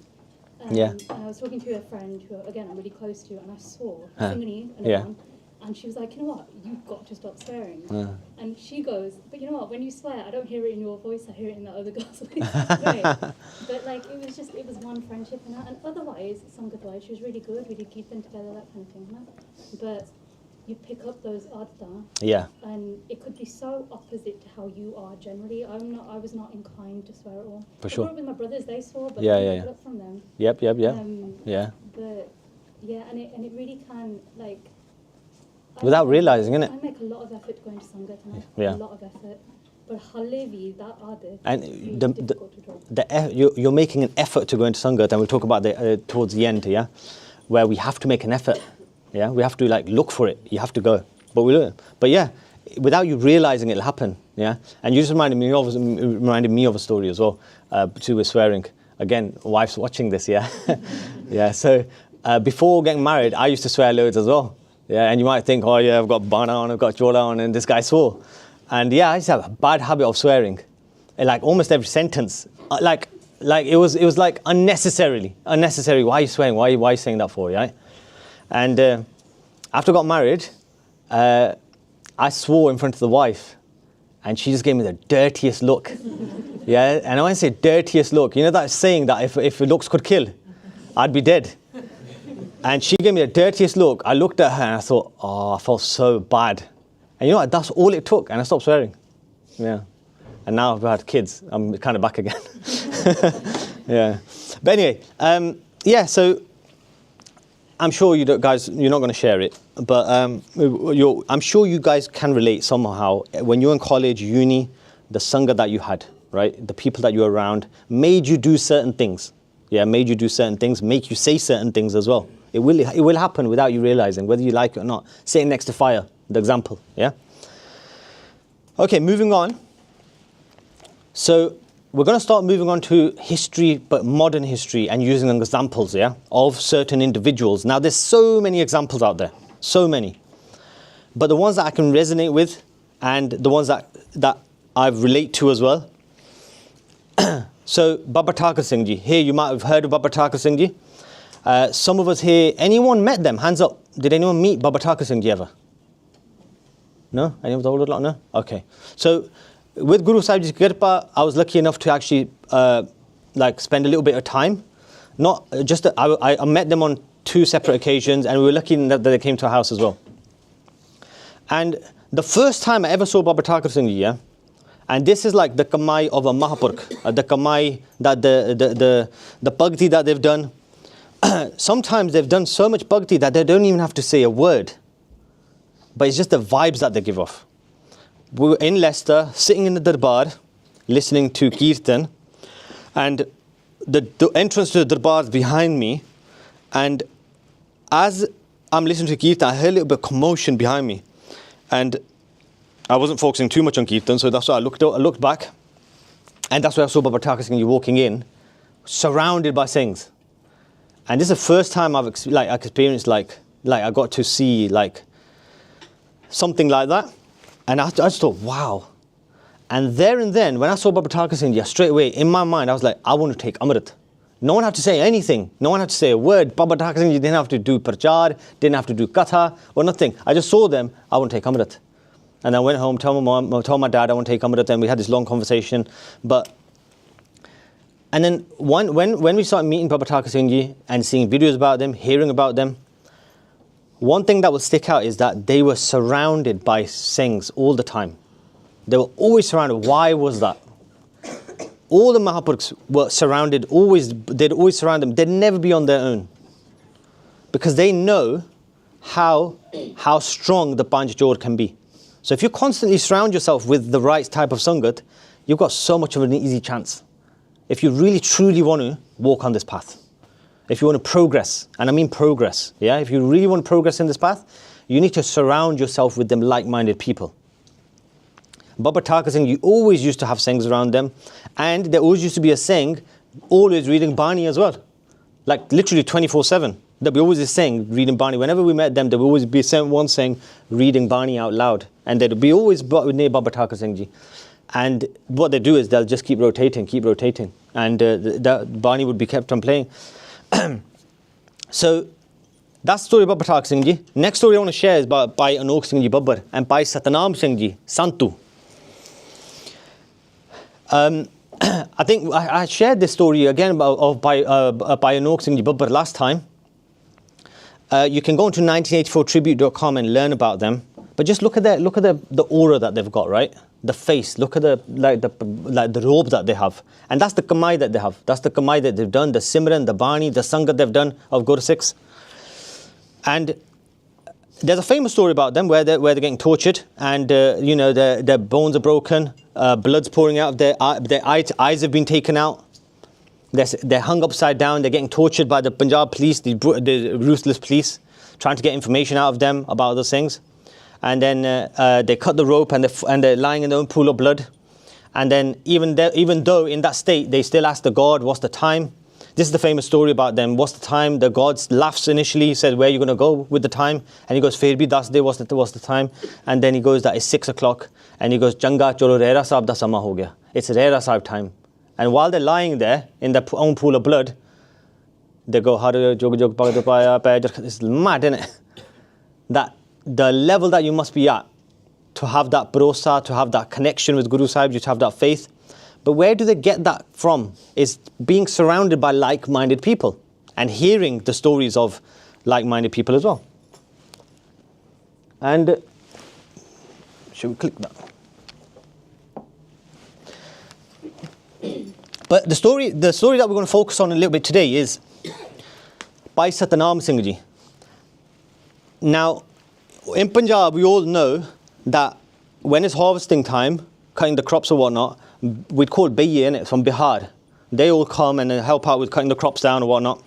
Yeah. And I was talking to a friend who, again, I'm really close to, and I saw Huh. Singh and Yeah. Aman, and she was like, you know what, you've got to stop swearing. And she goes, but you know what, when you swear, I don't hear it in your voice, I hear it in that other girl's voice. Right. But like, it was one friendship and that, and otherwise, Sangat-wise, she was really good, we did Kirtan together, that kind of thing. Right? But you pick up those adta, Yeah. and it could be so opposite to how you are generally. I was not inclined to swear at all. For sure. I grew up with my brothers, they swore, but Yeah, I yeah, picked yeah. it up from them. Yep. Yeah. But yeah, and it really can, like, Without realising, innit? I make a lot of effort to go into Sangat, and Yeah. a lot of effort. But Halevi, that adat, And really the difficult to drop. you're making an effort to go into Sangat, and we'll talk about that towards the end, yeah, where we have to make an effort, yeah, we have to like look for it, you have to go, but yeah, without you realising it'll happen, yeah, and you just reminded me of a story as well, too, with swearing. Again, wife's watching this, yeah, yeah. So before getting married, I used to swear loads as well, yeah, and you might think, oh yeah, I've got bana on, I've got chola on, and this guy swore. And yeah, I used to have a bad habit of swearing, like almost every sentence. Like it was like unnecessary. Why are you swearing? Why are you saying that for? Right? And after I got married, I swore in front of the wife, and she just gave me the dirtiest look. Yeah, and when I say dirtiest look, you know that saying that if looks could kill, I'd be dead. And she gave me the dirtiest look. I looked at her and I thought, oh, I felt so bad. And you know what, that's all it took, and I stopped swearing. Yeah. And now I've had kids, I'm kind of back again. Yeah. But anyway, yeah, so I'm sure you guys, you're not going to share it, but I'm sure you guys can relate somehow. When you're in college, uni, the Sangha that you had, right? The people that you were around made you do certain things. Yeah, made you do certain things, make you say certain things as well. It will happen without you realizing, whether you like it or not. Sitting next to fire, the example, yeah? Okay, moving on. So we're going to start moving on to history, but modern history, and using examples, yeah, of certain individuals. Now, there's so many examples out there, so many. But the ones that I can resonate with, and the ones that I relate to as well. So, Baba Thakur Singh Ji. Here, you might have heard of Baba Thakur Singh Ji. Some of us here, anyone met them? Hands up. Did anyone meet Baba Thakur Singh Ji ever? No? Any of the older lot? No? Okay. So, with Guru Sahib Ji's Kirpa, I was lucky enough to actually spend a little bit of time. Not just, I met them on 2 separate occasions, and we were lucky that they came to our house as well. And the first time I ever saw Baba Thakur Singh Ji, yeah, and this is like the kamai of a Mahapurkh, the kamai that the bhakti that they've done. Sometimes they've done so much bhakti that they don't even have to say a word, but it's just the vibes that they give off. We were in Leicester, sitting in the darbar, listening to Kirtan, and the entrance to the darbar is behind me, and as I'm listening to Kirtan, I heard a little bit of commotion behind me, and I wasn't focusing too much on Kirtan, so that's why I looked back, and that's where I saw Baba Thakur Singh Ji walking in, surrounded by Singhs. And this is the first time I've experienced like I got to see like something like that, and I just thought, wow. And there and then, when I saw Baba Thakur Singh Ji, straight away in my mind, I was like, I want to take Amrit. No one had to say anything. No one had to say a word. Baba Thakur Singh Ji didn't have to do Parchar, didn't have to do Katha or nothing. I just saw them. I want to take Amrit. And I went home, told my dad I want to take Amrit, and we had this long conversation. And then when we started meeting Baba Thakur Singh Ji and seeing videos about them, hearing about them, one thing that will stick out is that they were surrounded by Singhs all the time. They were always surrounded. Why was that? All the Mahapurkhs were surrounded, they'd always surround them. They'd never be on their own. Because they know how strong the Panch Jod can be. So if you constantly surround yourself with the right type of Sangat, you've got so much of an easy chance. If you really truly want to walk on this path, if you want to progress, and I mean progress, yeah? If you really want to progress in this path, you need to surround yourself with them like-minded people. Baba Thakur Singh, you always used to have Singhs around them, and there always used to be a Singh always reading Bani as well. like literally 24/7. They'll be always saying, reading Bani. Whenever we met them, there would always be one saying, reading Bani out loud. And they'd be always near Baba Thakar Singh Ji. And what they do is they'll just keep rotating. And the Bani would be kept on playing. So that's the story of Baba Thakar Singh Ji. Next story I want to share is by Anokh Singh Ji Babbar and by Satnam Singh Ji, Santu. I think I shared this story again by Anokh Singh Ji Babbar last time. You can go into 1984tribute.com and learn about them. But just look at the aura that they've got, right? The face. Look at the robe that they have, and that's the kamai that they have. That's the kamai that they've done. The Simran, the Bani, the Sangat they've done of Gur Sikhs. And there's a famous story about them where they're getting tortured, and their bones are broken, blood's pouring out of their eyes have been taken out. They're hung upside down. They're getting tortured by the Punjab police, the ruthless police, trying to get information out of them about those things. And then they cut the rope and they're lying in their own pool of blood. And then even though in that state, they still ask the God, what's the time? This is the famous story about them. What's the time? The God laughs initially. He says, where are you going to go with the time? And he goes, Fir bhi das de, what's the time? And then he goes, that is 6 o'clock. And he goes, Changa cholo Rehra Sahib da sama ho gaya. It's Rehra Sahib time. And while they're lying there in their own pool of blood, they go, it's mad, isn't it? That the level that you must be at to have that bharosa, to have that connection with Guru Sahib, to have that faith. But where do they get that from? Is being surrounded by like-minded people and hearing the stories of like-minded people as well. And should we click that? But the story that we're going to focus on a little bit today is by Satnam Singh Ji. Now, in Punjab, we all know that when it's harvesting time, cutting the crops or whatnot, we'd call it Bhai, innit, from Bihar. They all come and help out with cutting the crops down or whatnot.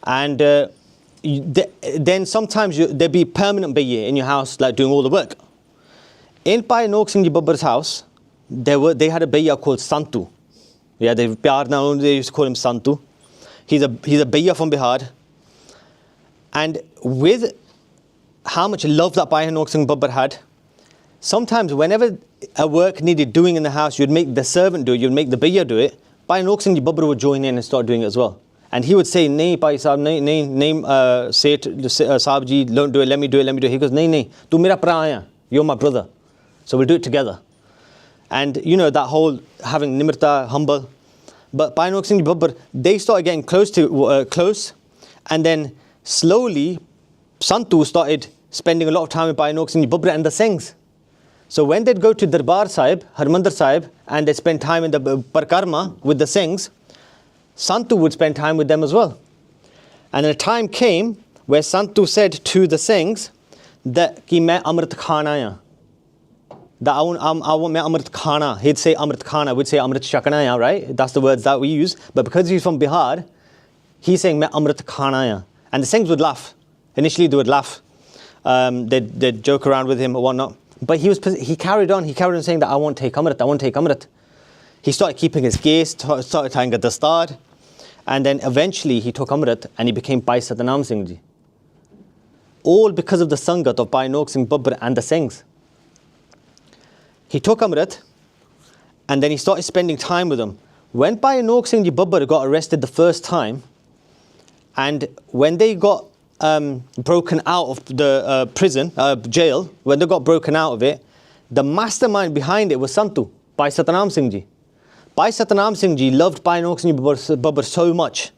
And then sometimes there'd be permanent Bhai in your house, like doing all the work. In Bhai Anokh Singh Ji Babbar's house, they had a Bhaiya called Santu. Yeah, they used to call him Santu. He's a Bhaiya from Bihar. And with how much love that Bhai Anokh Singh Babbar had, sometimes whenever a work needed doing in the house, you'd make the servant do it, you'd make the Bhaiya do it, Bhai Anokh Singh Ji Babbar would join in and start doing it as well. And he would say, Nahi, Bhai Sahib, nahi, say it, Sahib Ji, don't do it, let me do it. He goes, nahi, tu mera pra aaya, you're my brother. So we'll do it together. And that whole having nimrta, humble. But Bhai Anokh Singh Ji Babbar, they started getting close, and then slowly Santu started spending a lot of time with Bhai Anokh Singh Ji Babbar and the Singhs. So when they'd go to Darbar Sahib, Harmandir Sahib, and they'd spend time in the Parkarma with the Singhs, Santu would spend time with them as well. And a time came where Santu said to the Singhs that ki main amrit khana aya. That I want main amrit khana. He'd say amrit khana, we'd say amrit shakana aya, right? That's the words that we use. But because he's from Bihar, he's saying main amrit khana aya. And the Singhs would laugh. Initially they would laugh. They'd joke around with him or whatnot. But he carried on saying that I won't take Amrit. He started keeping his gaze, started tying a dastard, and then eventually he took Amrit and he became Bhai Satnam Singh Ji. All because of the Sangat of Bhai Anokh Singh Babbar and the Singhs. He took Amrit and then he started spending time with them. When Bhai Anokh Singh Ji Babbar got arrested the first time, and when they got broken out of the prison, jail, when they got broken out of it, the mastermind behind it was Santu, Bhai Satnam Singh Ji. Bhai Satnam Singh Ji loved Bhai Anokh Singh Ji Babbar so much.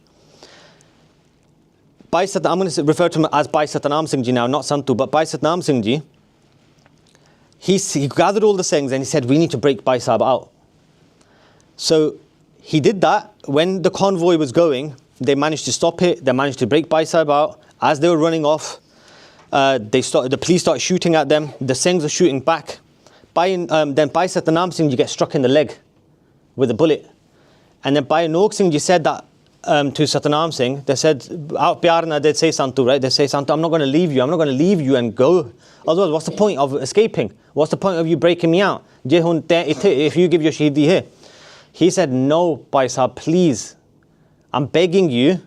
I'm going to refer to him as Bhai Satnam Singh Ji now, not Santu, but Bhai Satnam Singh Ji. He gathered all the Singhs and he said, we need to break Bhai Sahib out. So he did that. When the convoy was going, they managed to stop it. They managed to break Bhai Sahib out. As they were running off, the police started shooting at them. The Singhs were shooting back. Then Bhai Satnam Singh Ji gets struck in the leg with a bullet. And then Bhai Anokh Singh Ji said that to Satnam Singh. They said, out Pyarna, they'd say Santu, right? They say, Santu, I'm not going to leave you. I'm not going to leave you and go. Otherwise, what's the point of escaping? What's the point of you breaking me out? If you give your shaheedi here. He said, no, Bhai Sahib, please. I'm begging you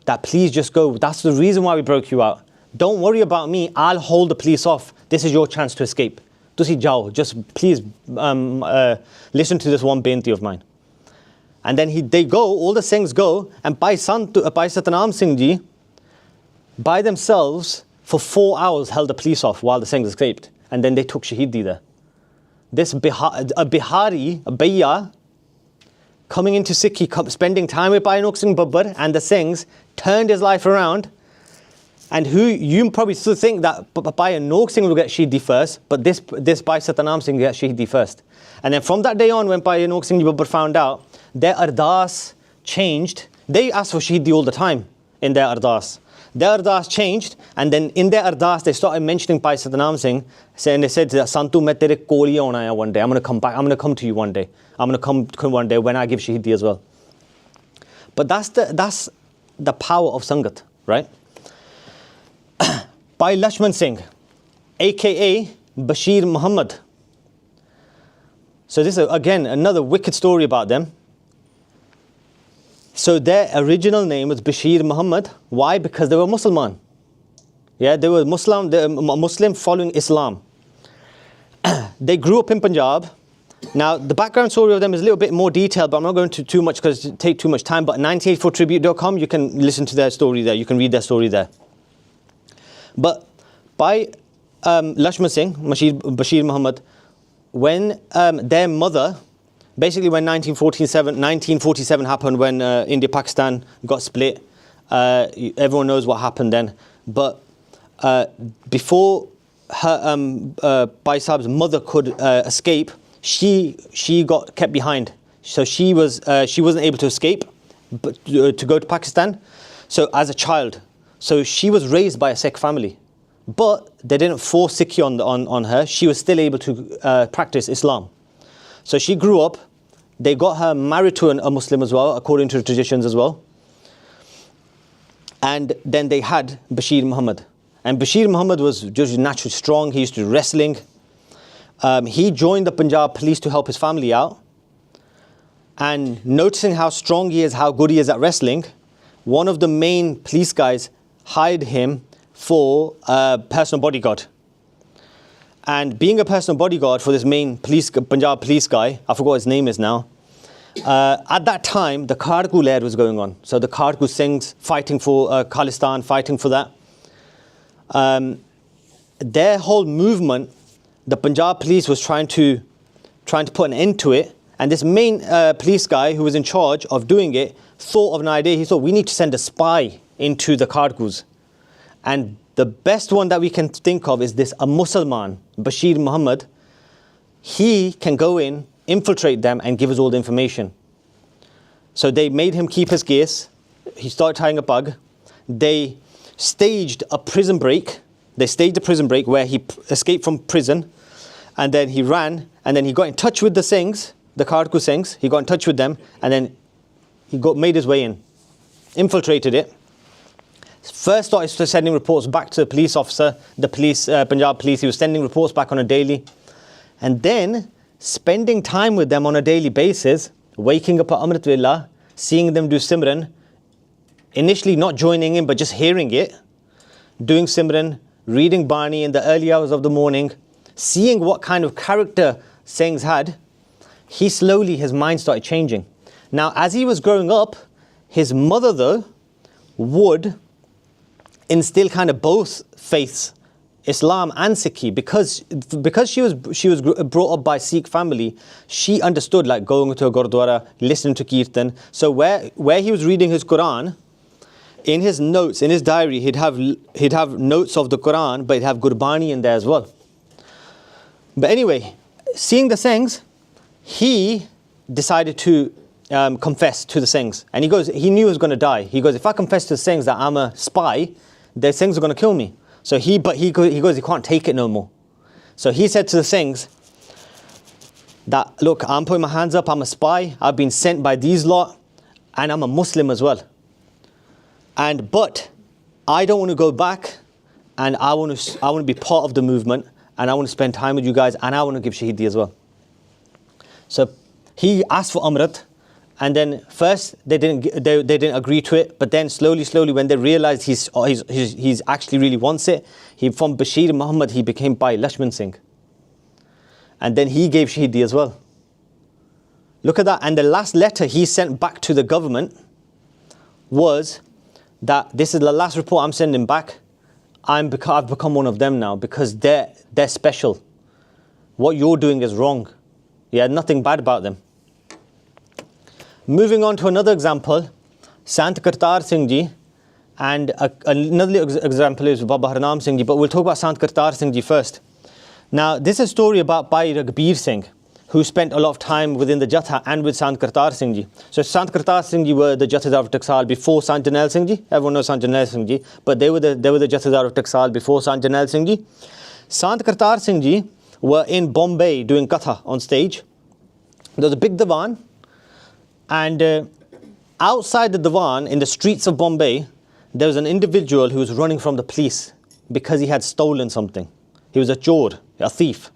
that please just go. That's the reason why we broke you out. Don't worry about me. I'll hold the police off. This is your chance to escape. Tusi jao. Just please listen to this one benti of mine. And then they go, all the Singhs go, and Bhai Satnam Singh Ji, by themselves, for 4 hours held the police off while the Singhs escaped. And then they took Shahidi there. This Bihari, a Bhaiya, coming into Sikhi, spending time with Bhai Nok Singh Babbar and the Singhs, turned his life around. And who you probably still think that Bhai Nok Singh will get Shahidi first, but this Bhai Satnam Singh gets Shahidi first. And then from that day on, when Bhai Nok Singh Babbar found out, their ardas changed. They asked for Shahidi all the time in their ardas. Their ardas changed, and then in their ardas, they started mentioning Bhai Satnam Singh, and they said, Santu, main tere kol hi auna hai one day. I'm going to come back. I'm going to come to you one day. I'm going to come one day when I give Shahidi as well. But that's the power of Sangat, right? Bhai Lashman Singh, aka Bashir Muhammad. So this is again another wicked story about them. So their original name was Bashir Muhammad. Why? Because they were Muslim. Yeah, they were Muslim following Islam. They grew up in Punjab. Now, the background story of them is a little bit more detailed, but I'm not going to too much because it take too much time. But 1984tribute.com, you can listen to their story there. You can read their story there. But by Lashman Singh, Bashir Muhammad, when their mother, basically when 1947 happened, when India-Pakistan got split, everyone knows what happened then. But before her, Bhai Sahib's mother could escape, she got kept behind. So she wasn't able to escape, but to go to Pakistan. So as a child, so she was raised by a Sikh family, but they didn't force Sikhi on her. She was still able to practice Islam. So she grew up. They got her married to a Muslim as well, according to the traditions as well. And then they had Bashir Muhammad. And Bashir Muhammad was just naturally strong. He used to do wrestling. He joined the Punjab police to help his family out. And noticing how strong he is, how good he is at wrestling, one of the main police guys hired him for a personal bodyguard. And being a personal bodyguard for this main Punjab police guy, I forgot what his name is now, at that time, the Khargu lair was going on. So the Khargu Singhs fighting for Khalistan, fighting for that. Their whole movement, the Punjab police was trying to put an end to it. And this main police guy who was in charge of doing it thought of an idea. He thought, we need to send a spy into the Khargus. And the best one that we can think of is a Muslim, Bashir Muhammad. He can go in, infiltrate them, and give us all the information. So they made him keep his gears. He started tying a bug. They staged a prison break. They staged a prison break where he escaped from prison. And then he ran. And then he got in touch with the Singhs, the Khargu Singhs. He got in touch with them. And then he made his way in. Infiltrated it. First started sending reports back to the police officer, the police, Punjab police. He was sending reports back on a daily. And then spending time with them on a daily basis, waking up at Amrit Vela, seeing them do Simran, initially not joining in but just hearing it, doing Simran, reading Bani in the early hours of the morning, seeing what kind of character Singhs had, his mind started changing. Now, as he was growing up, his mother, though, would instill kind of both faiths, Islam and Sikhi, because she was brought up by Sikh family. She understood, like going to a Gurdwara, listening to Kirtan. So where he was reading his Quran, in his notes, in his diary, he'd have notes of the Quran, but he'd have Gurbani in there as well. But anyway, seeing the Singhs, he decided to confess to the Singhs. And he knew he was going to die. He goes, if I confess to the Singhs that I'm a spy, the Singhs are going to kill me. So he goes, he can't take it no more. So he said to the Singhs that, look, I'm putting my hands up, I'm a spy, I've been sent by these lot, and I'm a Muslim as well. But I don't want to go back, and I want to be part of the movement, and I want to spend time with you guys, and I want to give Shahidi as well. So he asked for Amrit, And then first they didn't agree to it, but then slowly when they realized he's actually really wants it, from Bashir Muhammad he became Bhai Lakshman Singh. And then he gave Shahidi as well. Look at that. And the last letter he sent back to the government was that this is the last report I'm sending back. I've become one of them now because they're special. What you're doing is wrong. Yeah, nothing bad about them. Moving on to another example, Sant Kartar Singh Ji, and another example is Baba Harnam Singh Ji, but we'll talk about Sant Kartar Singh Ji first. Now, this is a story about Bhai Raghbir Singh, who spent a lot of time within the Jatha and with Sant Kartar Singh Ji. So Sant Kartar Singh Ji were the Jathadar of Taksal before Sant Janel Singh Ji. Everyone knows Sant Janel Singh Ji, but they were the Jathadar of Taksal before Sant Janel Singh Ji. Sant Kartar Singh Ji were in Bombay doing Katha on stage. There was a big divan, and outside the divan, in the streets of Bombay, there was an individual who was running from the police because he had stolen something. He was a chor, a thief.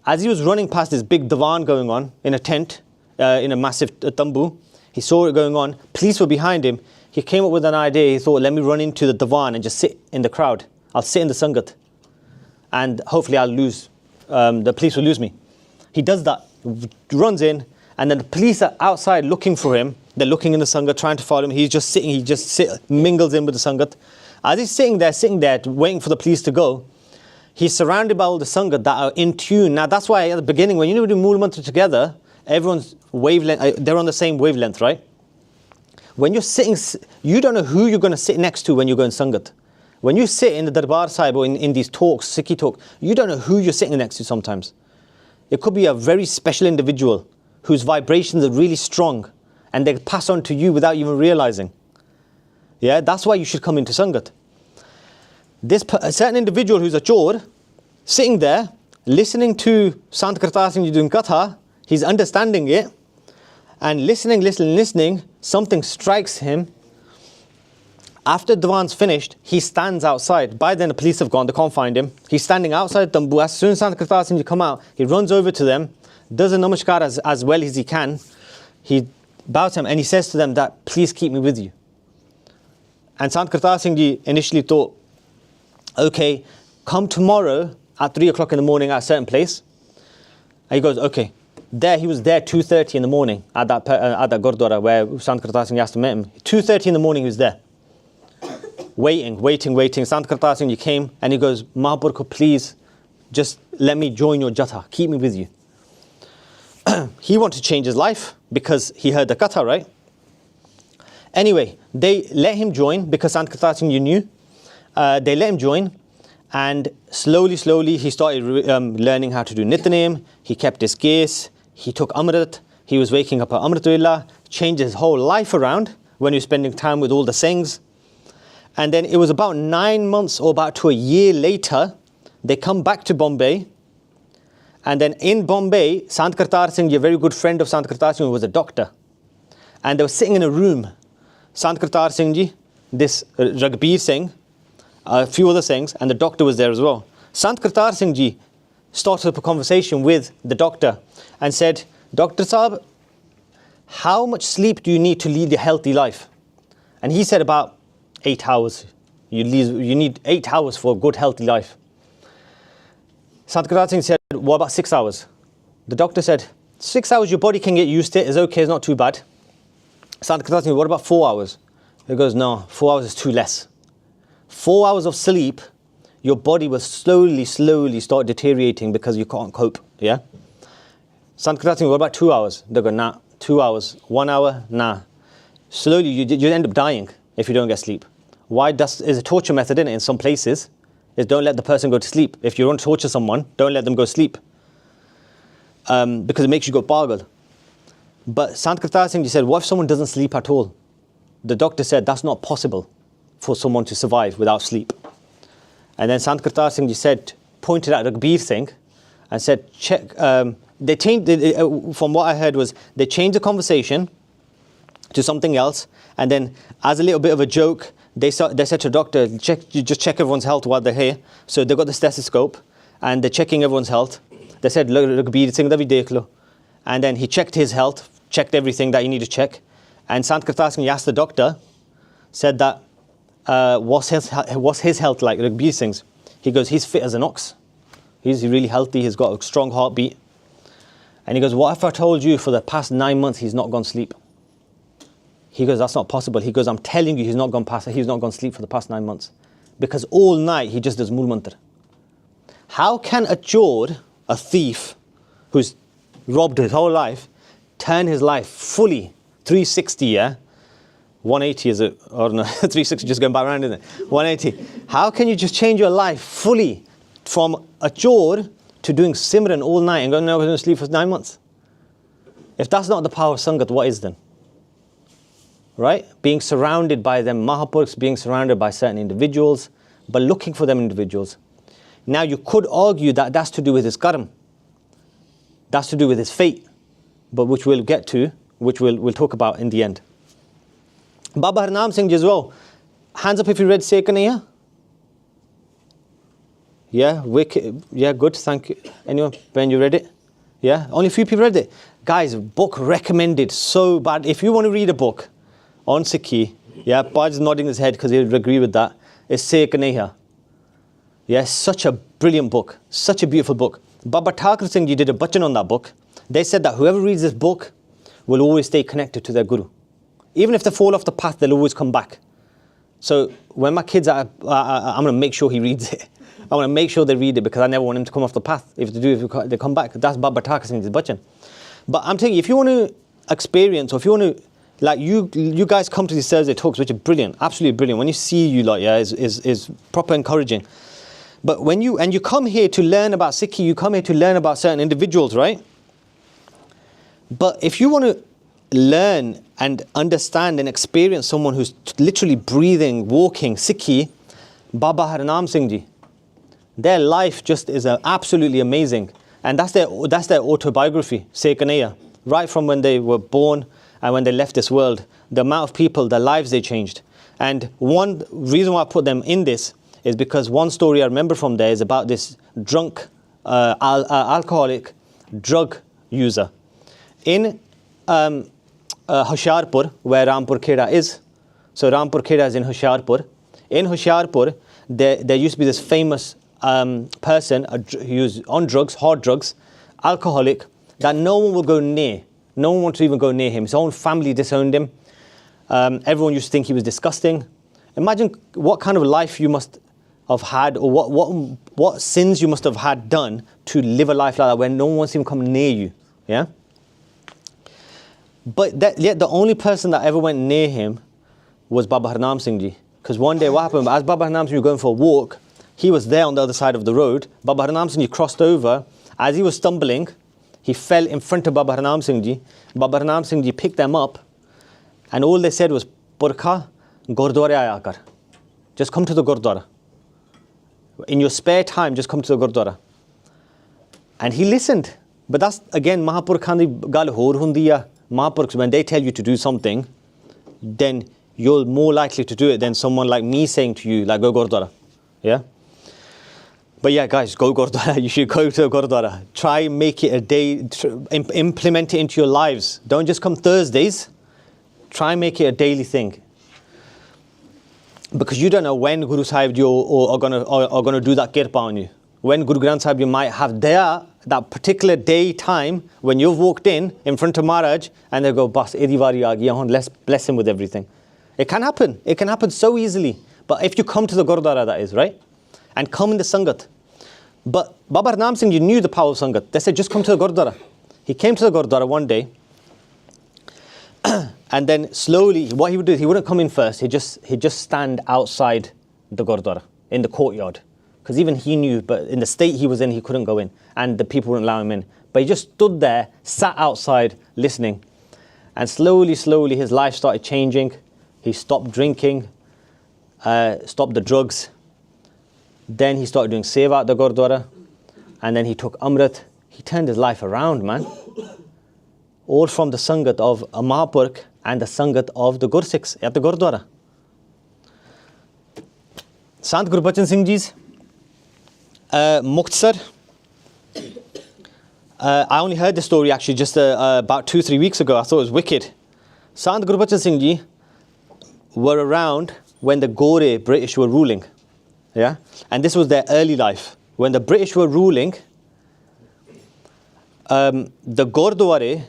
As he was running past this big divan going on in a tent, in a massive tambu, he saw it going on. Police were behind him. He came up with an idea. He thought, let me run into the divan and just sit in the crowd. I'll sit in the Sangat, and hopefully I'll lose. The police will lose me. He does that, runs in, and then the police are outside looking for him. They're looking in the Sangat, trying to follow him. He's just sitting, mingles in with the Sangat. As he's sitting there, waiting for the police to go, he's surrounded by all the Sangat that are in tune. Now that's why at the beginning, when you do Mool Mantra together, everyone's wavelength, they're on the same wavelength, right? When you're sitting, you don't know who you're going to sit next to when you go in Sangat. When you sit in the Darbar Sahib or in these talks, Sikhi talk, you don't know who you're sitting next to sometimes. It could be a very special individual whose vibrations are really strong and they pass on to you without even realizing. Yeah, that's why you should come into Sangat. A certain individual who's a chor, sitting there, listening to Sant Kartar Singh Ji doing Katha, he's understanding it, and listening, something strikes him. After Divan's finished, he stands outside. By then the police have gone, they can't find him. He's standing outside Tambu. As soon as Sant Kartar Singh Ji come out, he runs over to them, does a namaskar as well as he can. He bows him and he says to them that, please keep me with you. And Sant Kartar Singh Ji initially thought, okay, come tomorrow at 3 o'clock in the morning at a certain place. And he goes, okay. He was there 2:30 in the morning at that Gurdwara where Sant Kartar Singh Ji met him. 2:30 in the morning he was there. Waiting. Sant Kartar Singh Ji came and he goes, Mahaprabhu, please, just let me join your Jatha. Keep me with you. He wanted to change his life because he heard the Katha, right? Anyway, they let him join because Sant Kartar Singh Ji knew. They let him join, and slowly he started learning how to do Nitnem. He kept his case. He took Amrit. He was waking up at Amritullah, changed his whole life around when he was spending time with all the Singhs. And then it was about 9 months or about to a year later, they come back to Bombay. And then in Bombay, Sant Kartar Singh Ji, a very good friend of Sant Kartar Singh, was a doctor. And they were sitting in a room. Sant Kartar Singh Ji, this Raghbir Singh, a few other Singhs, and the doctor was there as well. Sant Kartar Singh Ji started up a conversation with the doctor and said, Dr. Saab, how much sleep do you need to lead a healthy life? And he said about 8 hours. You need 8 hours for a good healthy life. Sant Kartar Singh said, what about 6 hours? The doctor said, 6 hours your body can get used to it, it's okay, it's not too bad. Sant Kartar Singh, what about 4 hours? He goes, no, 4 hours is too less. 4 hours of sleep, your body will slowly start deteriorating because you can't cope, yeah? Sant Kartar Singh, what about 2 hours? They go, nah, 2 hours. 1 hour, nah. Slowly, you end up dying if you don't get sleep. Why is a torture method in it in some places, is don't let the person go to sleep. If you want to torture someone, don't let them go to sleep. Because it makes you go pagal. But Sant Kartar Singh Ji said, what if someone doesn't sleep at all? The doctor said, that's not possible for someone to survive without sleep. And then Sant Kartar Singh Ji said, pointed at Raghbir Singh and said, check, they changed, from what I heard was, they changed the conversation to something else, and then as a little bit of a joke, they said to the doctor, just check everyone's health while they're here. So they got the stethoscope, and they're checking everyone's health. They said, Raghbir Singh da bhi dekh lo. And then he checked his health, checked everything that he needed to check. And Sant Kartar Singh asked the doctor, said that, what's his health like? These things. He goes, he's fit as an ox. He's really healthy. He's got a strong heartbeat. And he goes, what if I told you for the past 9 months he's not gone to sleep? He goes, that's not possible. He goes, I'm telling you, he's not gone to sleep for the past 9 months. Because all night he just does Mool Mantar. How can a chor, a thief, who's robbed his whole life, turn his life fully 360, yeah? 180 is it? Or no, 360 just going back around, isn't it? 180. How can you just change your life fully from a chor to doing Simran all night and going to sleep for 9 months? If that's not the power of Sangat, what is then? Right? Being surrounded by them Mahapurukhs, being surrounded by certain individuals, but looking for them individuals. Now you could argue that that's to do with his karam. That's to do with his fate, but which we'll get to, which we'll talk about in the end. Baba Harnam Singh ji as well. Hands up if you read Sekaniya. Yeah, yeah, good, thank you. Anyone, when you read it? Yeah, only a few people read it. Guys, book recommended so bad. If you want to read a book on Sikhi, yeah, Baj's nodding his head because he'll agree with that. It's Sekaniya. Yeah, such a brilliant book, such a beautiful book. Baba Thakur Singh ji did a bachan on that book. They said that whoever reads this book will always stay connected to their guru. Even if they fall off the path, they'll always come back. So when my kids are, I'm going to make sure he reads it. I want to make sure they read it because I never want him to come off the path. If they come back, that's Baba Thakur Singh's bachan. But I'm telling you, if you want to experience, or if you want to, like you guys come to these Thursday talks, which are brilliant, absolutely brilliant. When you see you lot, yeah, is proper encouraging. But when you come here to learn about Sikhi, you come here to learn about certain individuals, right? But if you want to learn and understand and experience someone who's literally breathing, walking Sikhi, Baba Harnam Singh ji, their life just is absolutely amazing. And that's their autobiography, Sekaniya. Right from when they were born and when they left this world, the amount of people, their lives they changed. And one reason why I put them in this is because one story I remember from there is about this drunk, alcoholic drug user. In Hoshiarpur, where Rampur Kheda is, so Rampur Kheda is in Hoshiarpur. In Hoshiarpur, there used to be this famous person who was on drugs, hard drugs, alcoholic, that no one would go near. No one wanted to even go near him. His own family disowned him. Everyone used to think he was disgusting. Imagine what kind of life you must have had, or what sins you must have had done to live a life like that where no one wants to even come near you. Yeah? But yet the only person that ever went near him was Baba Harnam Singh ji. Because one day what happened, as Baba Harnam Singh was going for a walk, he was there on the other side of the road. Baba Harnam Singh ji crossed over. As he was stumbling, he fell in front of Baba Harnam Singh ji. Baba Harnam Singh ji picked them up, and all they said was, Purkha, Gurdwara aaya kar. Just come to the Gurdwara. In your spare time, just come to the Gurdwara. And he listened. But that's, again, Mahapurkhan di gal hor hundi hai. Mahapurkhs, when they tell you to do something, then you're more likely to do it than someone like me saying to you, like, go Gurdwara. Yeah? But yeah, guys, go Gurdwara. You should go to Gurdwara. Try make it a day, implement it into your lives. Don't just come Thursdays. Try make it a daily thing. Because you don't know when Guru Sahib are gonna do that kirpa on you. When Guru Granth Sahib you might have that particular day time when you've walked in front of Maharaj and they go, Bas, edi wari aa gaya, let's bless him with everything. It can happen. It can happen so easily. But if you come to the Gurdwara, that is, right? And come in the Sangat. But Baba Harnam Singh, you knew the power of Sangat. They said, just come to the Gurdwara. He came to the Gurdwara one day. And then slowly, what he would do, he wouldn't come in first. He'd just stand outside the Gurdwara, in the courtyard. Because even he knew, but in the state he was in, he couldn't go in. And the people wouldn't allow him in. But he just stood there, sat outside, listening. And slowly, slowly, his life started changing. He stopped drinking, stopped the drugs. Then he started doing seva at the Gurdwara. And then he took Amrit. He turned his life around, man. All from the Sangat of a Mahapurkh and the Sangat of the Gursikhs at the Gurdwara. Sant Gurbachan Singh Ji's Mukhtasar. I only heard the story actually just about 2-3 weeks ago. I thought it was wicked. Sant Guru Bachan Singh Ji were around when the Gore British were ruling. Yeah? And this was their early life. When the British were ruling, the Gurdwara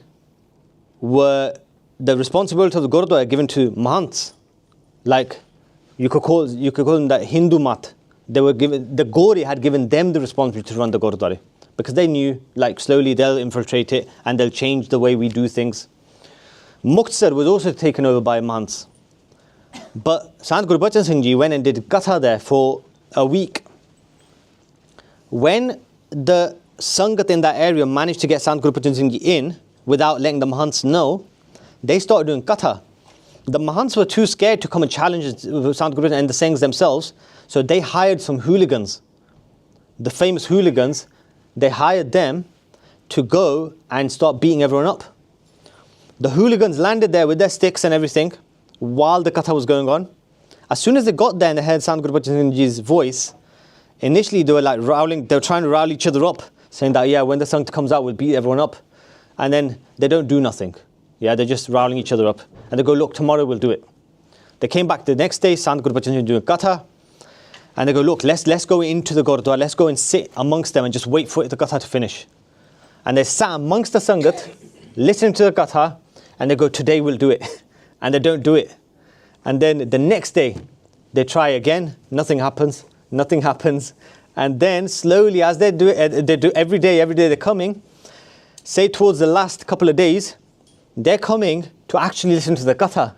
were, the responsibility of the Gurdwara given to Mahants. Like, you could call them the Hindu Mat. They were given, the Gore had given them the responsibility to run the Gurdwara. Because they knew, like, slowly they'll infiltrate it and they'll change the way we do things. Muktsar was also taken over by Mahants. But Sant Guru Bachan Singh Ji went and did Katha there for a week. When the Sangat in that area managed to get Sant Guru Bachan Singh Ji in, without letting the Mahants know, they started doing Katha. The Mahants were too scared to come and challenge Sant Guru and the Singhs themselves, so they hired some hooligans. The famous hooligans, they hired them to go and start beating everyone up. The hooligans landed there with their sticks and everything while the Katha was going on. As soon as they got there and they heard Sant Guru Bachan Singh Ji's voice, initially they were like rowling, they were trying to rile each other up, saying that, yeah, when the Sangat comes out, we'll beat everyone up. And then they don't do nothing. Yeah, they're just riling each other up. And they go, look, tomorrow we'll do it. They came back the next day, Sant Guru Bachan Singh doing Katha. And they go, look, let's go into the Gurdwara, let's go and sit amongst them and just wait for the Katha to finish. And they sat amongst the Sangat, listening to the Katha, and they go, today we'll do it. And they don't do it. And then the next day, they try again, nothing happens. And then slowly, as they do it, they do every day they're coming, say towards the last couple of days, they're coming to actually listen to the Katha.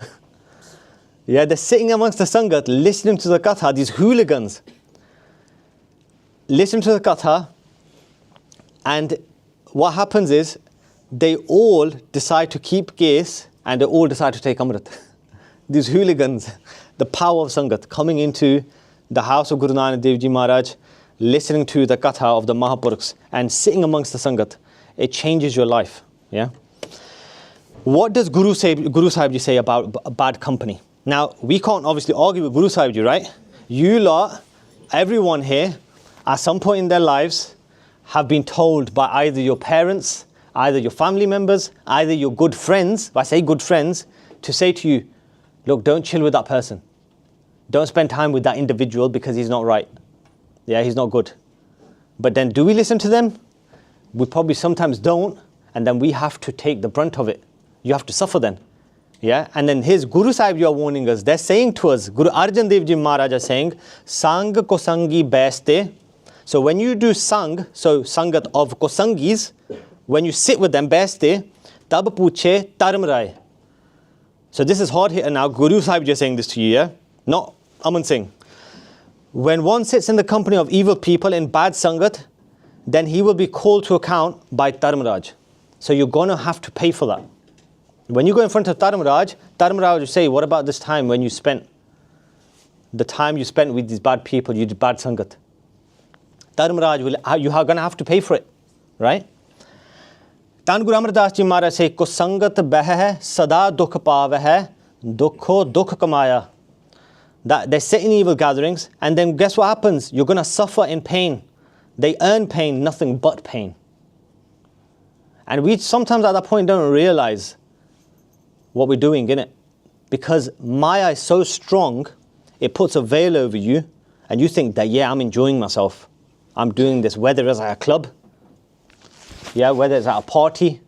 Yeah, they're sitting amongst the Sangat, listening to the Katha, these hooligans. Listen to the Katha, and what happens is, they all decide to keep case, and they all decide to take Amrit. These hooligans, the power of Sangat, coming into the house of Guru Nanak Dev Ji Maharaj, listening to the Katha of the Mahapurukhs, and sitting amongst the Sangat, it changes your life. Yeah. What does Guru Sahib Ji say about bad company? Now, we can't obviously argue with Guru Sahib Ji, right? You lot, everyone here, at some point in their lives, have been told by either your parents, either your family members, either your good friends, I say good friends, to say to you, look, don't chill with that person. Don't spend time with that individual because he's not right. Yeah, he's not good. But then do we listen to them? We probably sometimes don't, and then we have to take the brunt of it. You have to suffer then. Yeah, and then his Guru Sahib Ji are warning us. They're saying to us, Guru Arjan Dev Ji Maharaj is saying, Sang Kosangi Baiste. So when you do Sang, so Sangat of Kosangis, when you sit with them, Baiste, Tab Puche Taram Rai. So this is hard hitter now. Guru Sahib Ji is saying this to you, yeah? Not Aman Singh. When one sits in the company of evil people in bad Sangat, then he will be called to account by Dharmaraj. So you're going to have to pay for that. When you go in front of Dharmaraj will say, what about this time when you spent, the time you spent with these bad people, you did bad Sangat. Dharmaraj will, you are going to have to pay for it, right? Tan Guru Amar Das Ji Maharaj say, Ko Sangat beh hai, sada dukh paave hai, dukho dukh kamaya. That they sit in evil gatherings, and then guess what happens? You're going to suffer in pain. They earn pain, nothing but pain. And we sometimes at that point don't realize what we're doing, innit? Because Maya is so strong, it puts a veil over you, and you think that, yeah, I'm enjoying myself. I'm doing this, whether it's at a club, yeah, whether it's at a party,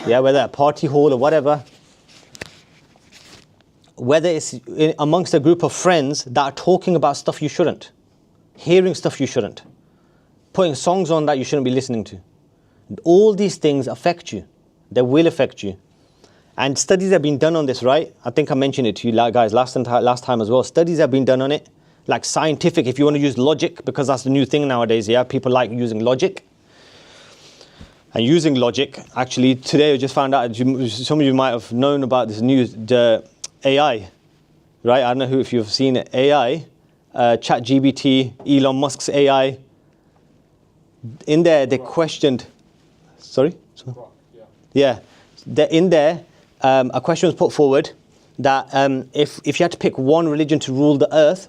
yeah, whether at a party hall or whatever. Whether it's amongst a group of friends that are talking about stuff you shouldn't, hearing stuff you shouldn't, putting songs on that you shouldn't be listening to. All these things affect you. They will affect you. And studies have been done on this, right? I think I mentioned it to you guys last time as well. Studies have been done on it, like scientific, if you want to use logic, because that's the new thing nowadays, yeah? People like using logic. And using logic, actually, today I just found out, some of you might have known about this news, AI, right? I don't know if you've seen it. AI, ChatGPT, Elon Musk's AI. In there, they questioned. Sorry? Yeah. In there, a question was put forward that if you had to pick one religion to rule the earth,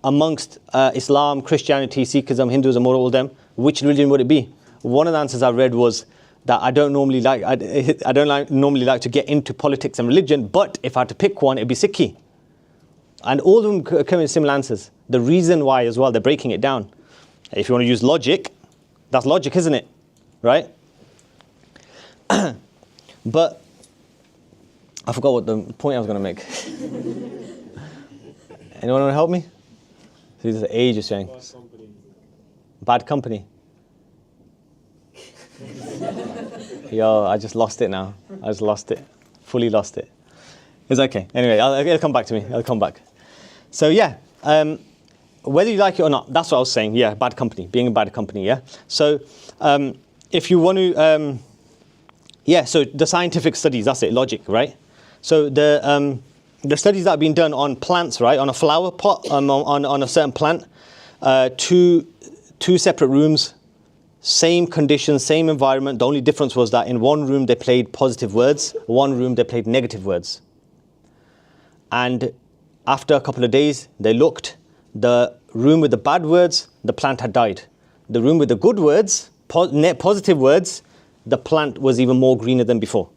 amongst Islam, Christianity, Sikhism, Hinduism, all of them, which religion would it be? one of the answers I read was that I don't normally normally like to get into politics and religion, but if I had to pick one, it'd be Sikhi. And all of them come in similar answers. The reason why as well, they're breaking it down. If you want to use logic, that's logic, isn't it? Right? But I forgot what the point I was going to make. Anyone want to help me? This is the age you're saying. Bad company. Yo, I just lost it now. I just lost it. Fully lost it. It's okay. Anyway, it'll come back to me. It'll come back. So yeah, whether you like it or not, that's what I was saying. Yeah, bad company, being a bad company. Yeah. So if you want to, so the scientific studies, that's it, logic, right? So the studies that have been done on plants, right, on a flower pot, on a certain plant, two separate rooms, same conditions, same environment. The only difference was that in one room they played positive words, one room they played negative words. And after a couple of days, they looked. The room with the bad words, the plant had died. The room with the good words, positive words, the plant was even more greener than before.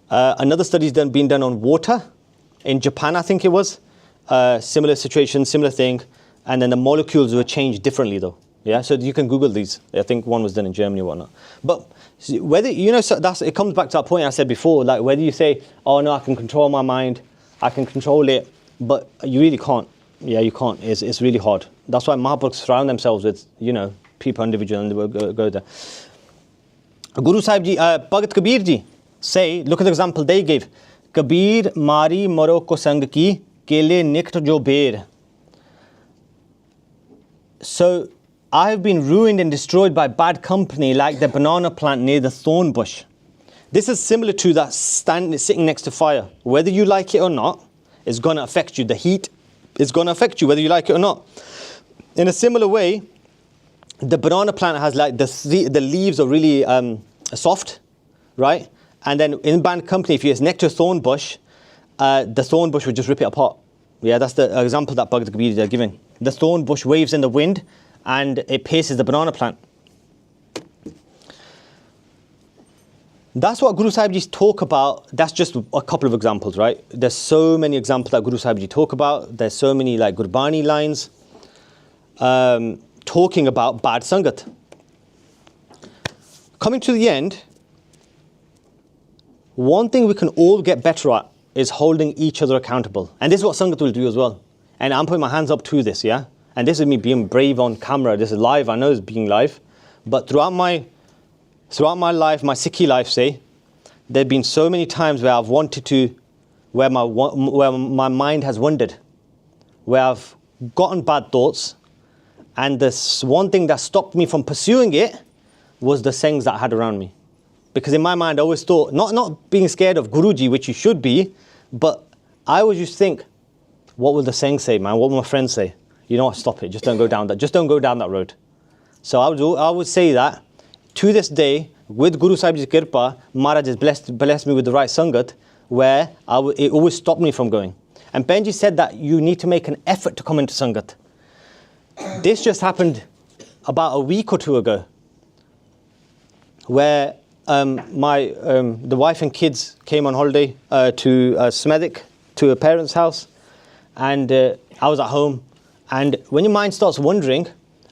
Another study's been done on water in Japan, I think it was. Similar situation, similar thing, and then the molecules were changed differently though. Yeah, so you can Google these. I think one was done in Germany or whatnot. But whether it comes back to that point I said before, like whether you say, oh no, I can control my mind, I can control it, but you really can't. Yeah, you can't. It's really hard. That's why Mahaprabhu surround themselves with, people individual, and they will go there. Guru Sahib ji, Bhagat Kabir ji say, look at the example they gave. Kabir mari maro ko sang ki kele nikt jo ber. So I've been ruined and destroyed by bad company like the banana plant near the thorn bush. This is similar to that sitting next to fire. Whether you like it or not, it's going to affect you. The heat is going to affect you whether you like it or not. In a similar way, the banana plant has like the leaves are really soft, right? And then in bad company, if you're next to a thorn bush, the thorn bush would just rip it apart. Yeah, that's the example that Bhagat Kabir is giving. The thorn bush waves in the wind and it pierces the banana plant. That's what Guru Sahib Ji talk about. That's just a couple of examples, right? There's so many examples that Guru Sahib Ji talk about. There's so many like Gurbani lines talking about bad Sangat. Coming to the end, one thing we can all get better at is holding each other accountable. And this is what Sangat will do as well. And I'm putting my hands up to this, yeah? And this is me being brave on camera. This is live. I know it's being live. But throughout my life, my Sikhi life, say, there have been so many times where I've wanted to, where my mind has wandered, where I've gotten bad thoughts, and this one thing that stopped me from pursuing it was the Singhs that I had around me. Because in my mind, I always thought, not being scared of Guruji, which you should be, but I always used to think, what will the Singh say, man? What will my friends say? You know what, stop it. Just don't go down that. Just don't go down that road. So I would say that to this day, with Guru Sahib's Kirpa, Maharaj has blessed me with the right Sangat, where it always stopped me from going. And Benji said that you need to make an effort to come into Sangat. This just happened about a week or two ago, where the wife and kids came on holiday to Smethwick, to a parent's house, and I was at home. And when your mind starts wandering,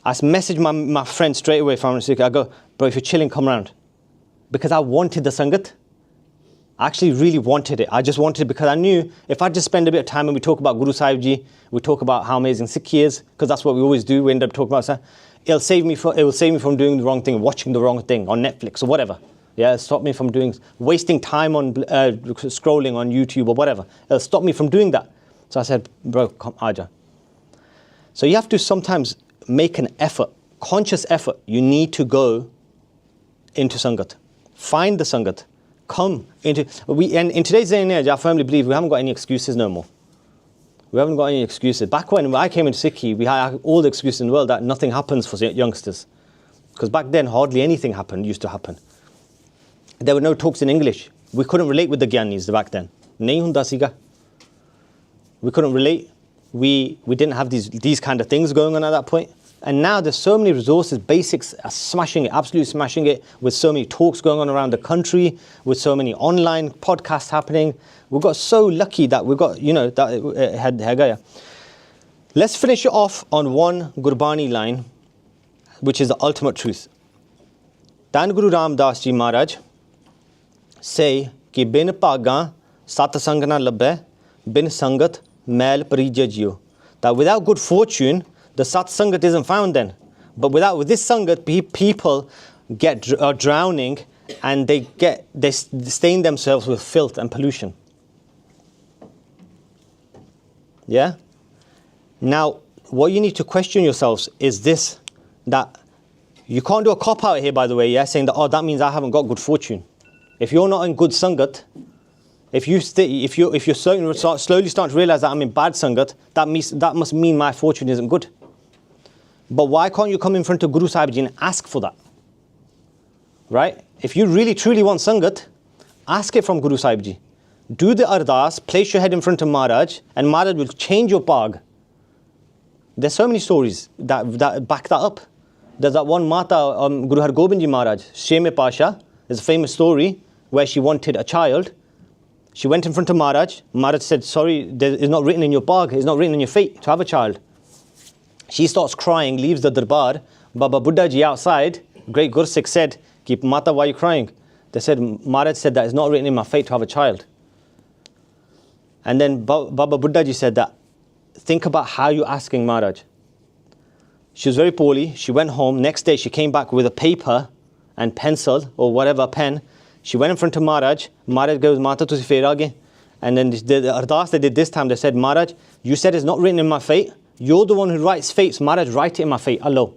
I messaged my friend straight away from Sikh. I go, bro, if you're chilling, come around. Because I wanted the Sangat. I actually really wanted it. I just wanted it because I knew if I just spend a bit of time and we talk about Guru Sahib Ji, we talk about how amazing Sikhi is, because that's what we always do. We end up talking about that. It will save me from doing the wrong thing, watching the wrong thing on Netflix or whatever. Yeah, it'll stop me from wasting time on scrolling on YouTube or whatever. It'll stop me from doing that. So I said, bro, come, Aja. So you have to sometimes make an effort, conscious effort. You need to go into Sangat. Find the Sangat. Come into... And in today's day and age, I firmly believe we haven't got any excuses no more. We haven't got any excuses. Back when I came into Sikhi, we had all the excuses in the world that nothing happens for youngsters. Because back then, hardly anything used to happen. There were no talks in English. We couldn't relate with the Gyanis back then. Nahi hunda siga. We couldn't relate. We didn't have these kind of things going on at that point. And now there's so many resources, basics are smashing it, absolutely smashing it, with so many talks going on around the country, with so many online podcasts happening. We got so lucky that we got, that Let's finish it off on one Gurbani line, which is the ultimate truth. Dhan Guru Ramdas Ji Maharaj say ki bin paga sat sang na labbe, bin sangat mail parija jiyo. That without good fortune, the sat sangat isn't found then. But with this sangat, people are drowning, and they stain themselves with filth and pollution. Yeah? Now, what you need to question yourselves is this, that you can't do a cop out here, by the way, yeah, saying that, oh, that means I haven't got good fortune. If you're not in good sangat, if you slowly start to realize that I'm in bad sangat, that must mean my fortune isn't good. But why can't you come in front of Guru Sahib Ji and ask for that? Right? If you really truly want sangat, ask it from Guru Sahib Ji. Do the ardas, place your head in front of Maharaj, and Maharaj will change your pag. There's so many stories that back that up. There's that one Mata, Guru Har Gobind Ji Maharaj, Sheme Pasha, there's a famous story where she wanted a child. She went in front of Maharaj. Maharaj said, sorry, it's not written in your pag, it's not written in your fate to have a child. She starts crying, leaves the darbar. Baba Buddha Ji outside, great Gursikh said, Ki Mata, why are you crying? They said, Maharaj said that it's not written in my fate to have a child. And then Baba Buddha Ji said that, think about how you're asking Maharaj. She was very poorly. She went home. Next day, she came back with a paper and pencil or whatever, pen. She went in front of Maharaj. Maharaj goes, Mata tusi fer aage. And then the ardas they did this time, they said, Maharaj, you said it's not written in my fate. You're the one who writes fates. Maharaj, write it in my fate. Allah.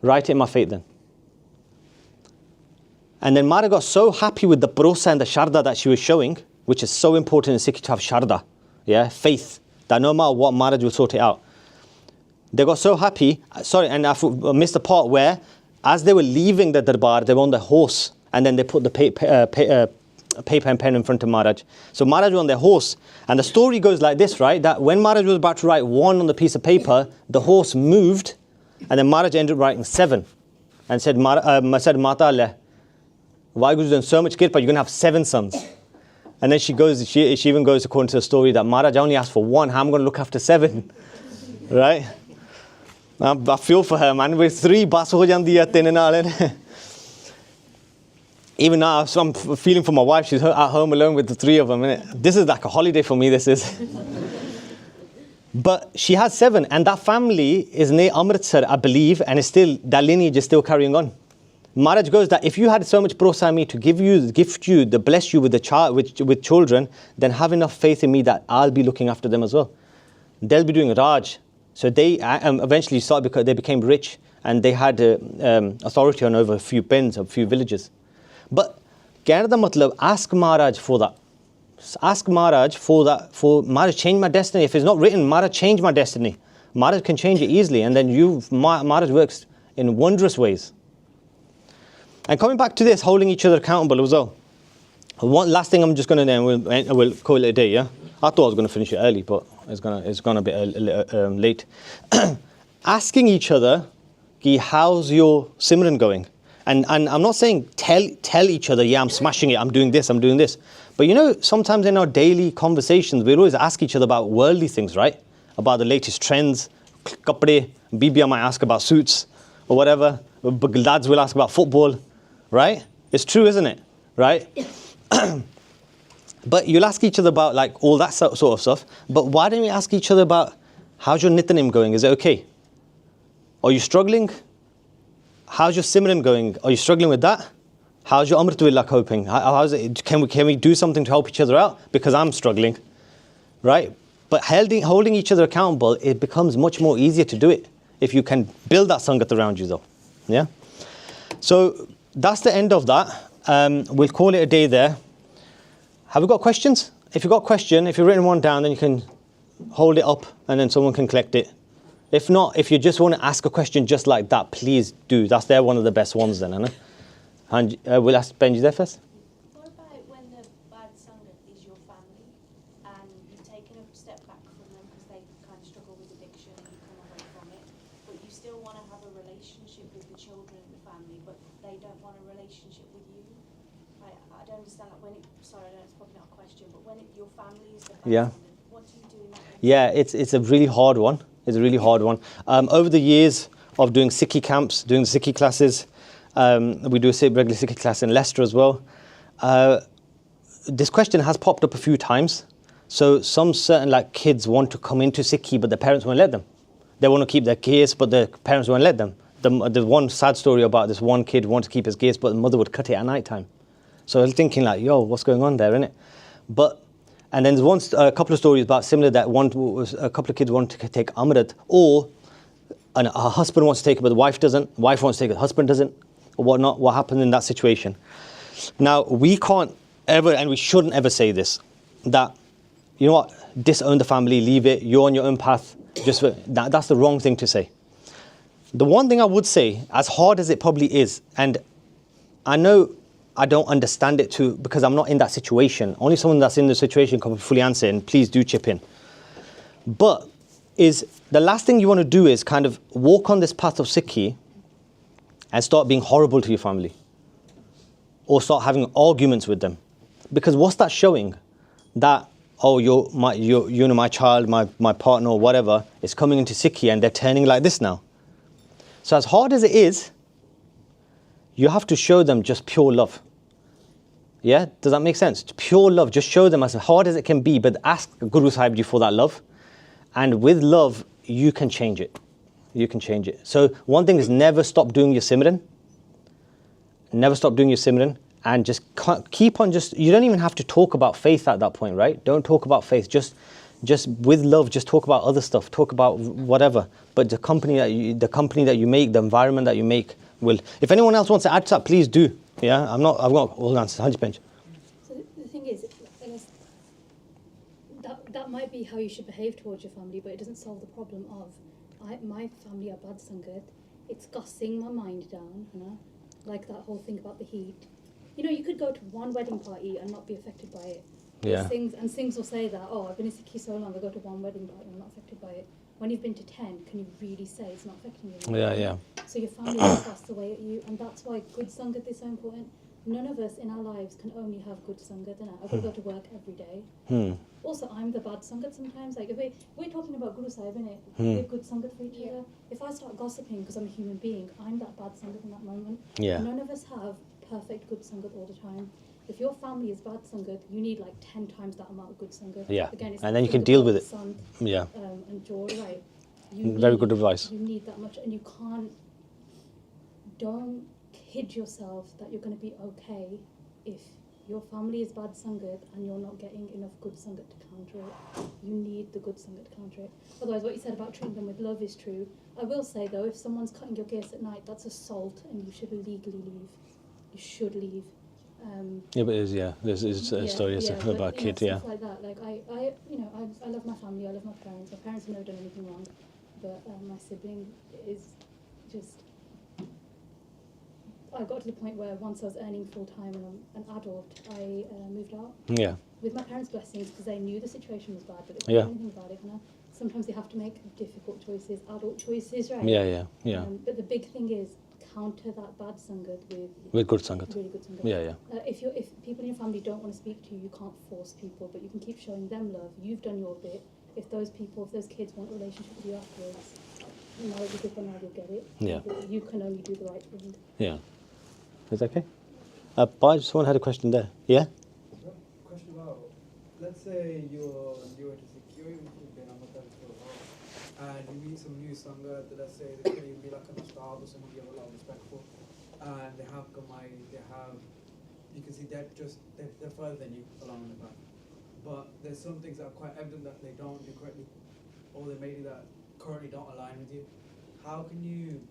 Write it in my fate then. And then Maharaj got so happy with the prosa and the sharda that she was showing, which is so important in Sikhi to have sharda, yeah, faith, that no matter what, Maharaj will sort it out. They got so happy, and I missed the part where, as they were leaving the darbar, they were on their horse, and then they put the paper and pen in front of Maharaj. So Maharaj was on their horse, and the story goes like this, right, that when Maharaj was about to write 1 on the piece of paper, the horse moved, and then Maharaj ended up writing 7, and said, Mata Allah, WhyGuru's done so much kirpa, you're going to have 7 sons. And then she even goes according to the story that Maharaj only asked for 1, how am I going to look after 7? Right? I feel for her, man. With 3, bas ho jandi hai, 3 naal. Even now, so I'm feeling for my wife. She's at home alone with the 3 of them. This is like a holiday for me, this is. But she has 7, and that family is near Amritsar, I believe, and that lineage is still carrying on. Maharaj goes that if you had so much prosa in me to gift you, to bless you with the child, with children, then have enough faith in me that I'll be looking after them as well. They'll be doing Raj. So they eventually started because they became rich, and they had authority on over a few pens, a few villages. But ask Maharaj for that. Ask Maharaj for that. For Maharaj, change my destiny. If it's not written, Maharaj, change my destiny. Maharaj can change it easily, and then Maharaj works in wondrous ways. And coming back to this, holding each other accountable as well. One last thing I'm just going to do, we'll call it a day, yeah? I thought I was going to finish it early, but it's gone a bit late. Asking each other, Ki, how's your Simran going? And I'm not saying tell each other, yeah, I'm smashing it, I'm doing this. But you know, sometimes in our daily conversations, we always ask each other about worldly things, right? About the latest trends, kapde, Bibiya might ask about suits or whatever. Lads will ask about football, right? It's true, isn't it? Right? But you'll ask each other about like all that sort of stuff. But why don't we ask each other about how's your Nitnem going? Is it okay? Are you struggling? How's your Simran going? Are you struggling with that? How's your Amrit Billah coping? How's it? Can we do something to help each other out? Because I'm struggling, right? But holding each other accountable, it becomes much more easier to do it if you can build that sangat around you, though. Yeah. So that's the end of that. We'll call it a day there. Have you got questions? If you've got a question, if you've written one down, then you can hold it up and then someone can collect it. If not, if you just want to ask a question just like that, please do. They're one of the best ones then, Anna. And we'll ask Benji there first. What about when the bad sangat is your family and you've taken a step back from them because they kind of struggle with addiction and you come away from it, but you want to have a relationship with the children in the family, but they don't want a relationship with you. I don't understand that when it, sorry, I know it's probably not a question, but when your family is the Yeah. person, what do you do in that? Yeah, it's a really hard one. It's a really hard one. Over the years of doing Sikhi camps, doing Sikhi classes, we do a regular Sikhi class in Leicester as well. This question has popped up a few times. So some certain like kids want to come into Sikhi, but the parents won't let them. They want to keep their gears, but the parents won't let them. There's one sad story about this one kid who wanted to keep his gears, but the mother would cut it at night time. So I was thinking like, yo, what's going on there, innit? And then there's a couple of stories about similar that a couple of kids want to take Amrit, or a husband wants to take it, but the wife doesn't. Wife wants to take it, the husband doesn't, or whatnot. What happens in that situation? Now, we can't ever, and we shouldn't ever say this, that, you know what, disown the family, leave it, you're on your own path. That's the wrong thing to say. The one thing I would say, as hard as it probably is, and I know I don't understand it too, because I'm not in that situation. Only someone that's in the situation can fully answer it, and please do chip in. But is the last thing you want to do is kind of walk on this path of Sikhi and start being horrible to your family, or start having arguments with them. Because what's that showing? That, oh, my child, my partner, or whatever, is coming into Sikhi and they're turning like this now. So as hard as it is, you have to show them just pure love. Yeah, does that make sense? Pure love, just show them as hard as it can be, but ask Guru Sahib for that love. And with love, you can change it. You can change it. So one thing is never stop doing your Simran. Never stop doing your Simran. And just keep on you don't even have to talk about faith at that point, right? Don't talk about faith. Just with love, just talk about other stuff. Talk about whatever. But the company that you make, the environment that you make will. If anyone else wants to add to that, please do. Yeah, I've got all the answers. 100%. So the thing is, I guess that might be how you should behave towards your family, but it doesn't solve the problem of my family are bad Sangat. It's gossing my mind down, you know, like that whole thing about the heat. You know, you could go to one wedding party and not be affected by it. Yeah. Singhs will say that, oh, I've been in Sikhi so long, I go to one wedding party and I'm not affected by it. When you've been to 10, can you really say it's not affecting you? Yeah. So your family will pass away at you, and that's why good Sangat is so important. None of us in our lives can only have good Sangat, and I've got to go to work every day. Also, I'm the bad Sangat sometimes. Like, if we're talking about Guru Sahib, innit? We're good Sangat for each other. If I start gossiping because I'm a human being, I'm that bad Sangat in that moment. Yeah. None of us have perfect good Sangat all the time. If your family is bad Sangat, you need like 10 times that amount of good Sangat. Yeah. Again, it's And then you can deal with it. Yeah. And Joy, right? Very good advice. You need that much, and you can't. Don't kid yourself that you're going to be okay if your family is bad Sangat and you're not getting enough good Sangat to counter it. You need the good Sangat to counter it. Otherwise, what you said about treating them with love is true. I will say though, if someone's cutting your gears at night, that's assault, and you should legally leave. You should leave. Yeah, but there's a story about a kid, stuff like that. Like I love my family. I love my parents. My parents have never done anything wrong, but my sibling is just. I got to the point where once I was earning full time and I'm an adult, I moved out. Yeah. With my parents' blessings, because they knew the situation was bad, but they couldn't do anything about it. You know? Sometimes they have to make difficult choices, adult choices, right? Yeah. But the big thing is counter that bad Sangat with good Sangat. Really good Sangat. Yeah. If people in your family don't want to speak to you, you can't force people, but you can keep showing them love. You've done your bit. If those kids want a relationship with you afterwards, now it'll be good for now, you'll get it. Yeah. But you can only do the right thing. Yeah. Is that okay? Bhai, someone had a question there. Yeah? Question about, let's say you're newer to Sikh, you've been on the for a while, and you meet some new Sangat, let's say they can even be like an Ustad or someone you have a lot of respect for, and they have Kamai, you can see they're further than you along the path. But there's some things that are quite evident that they don't do correctly, or they maybe that currently don't align with you. How can you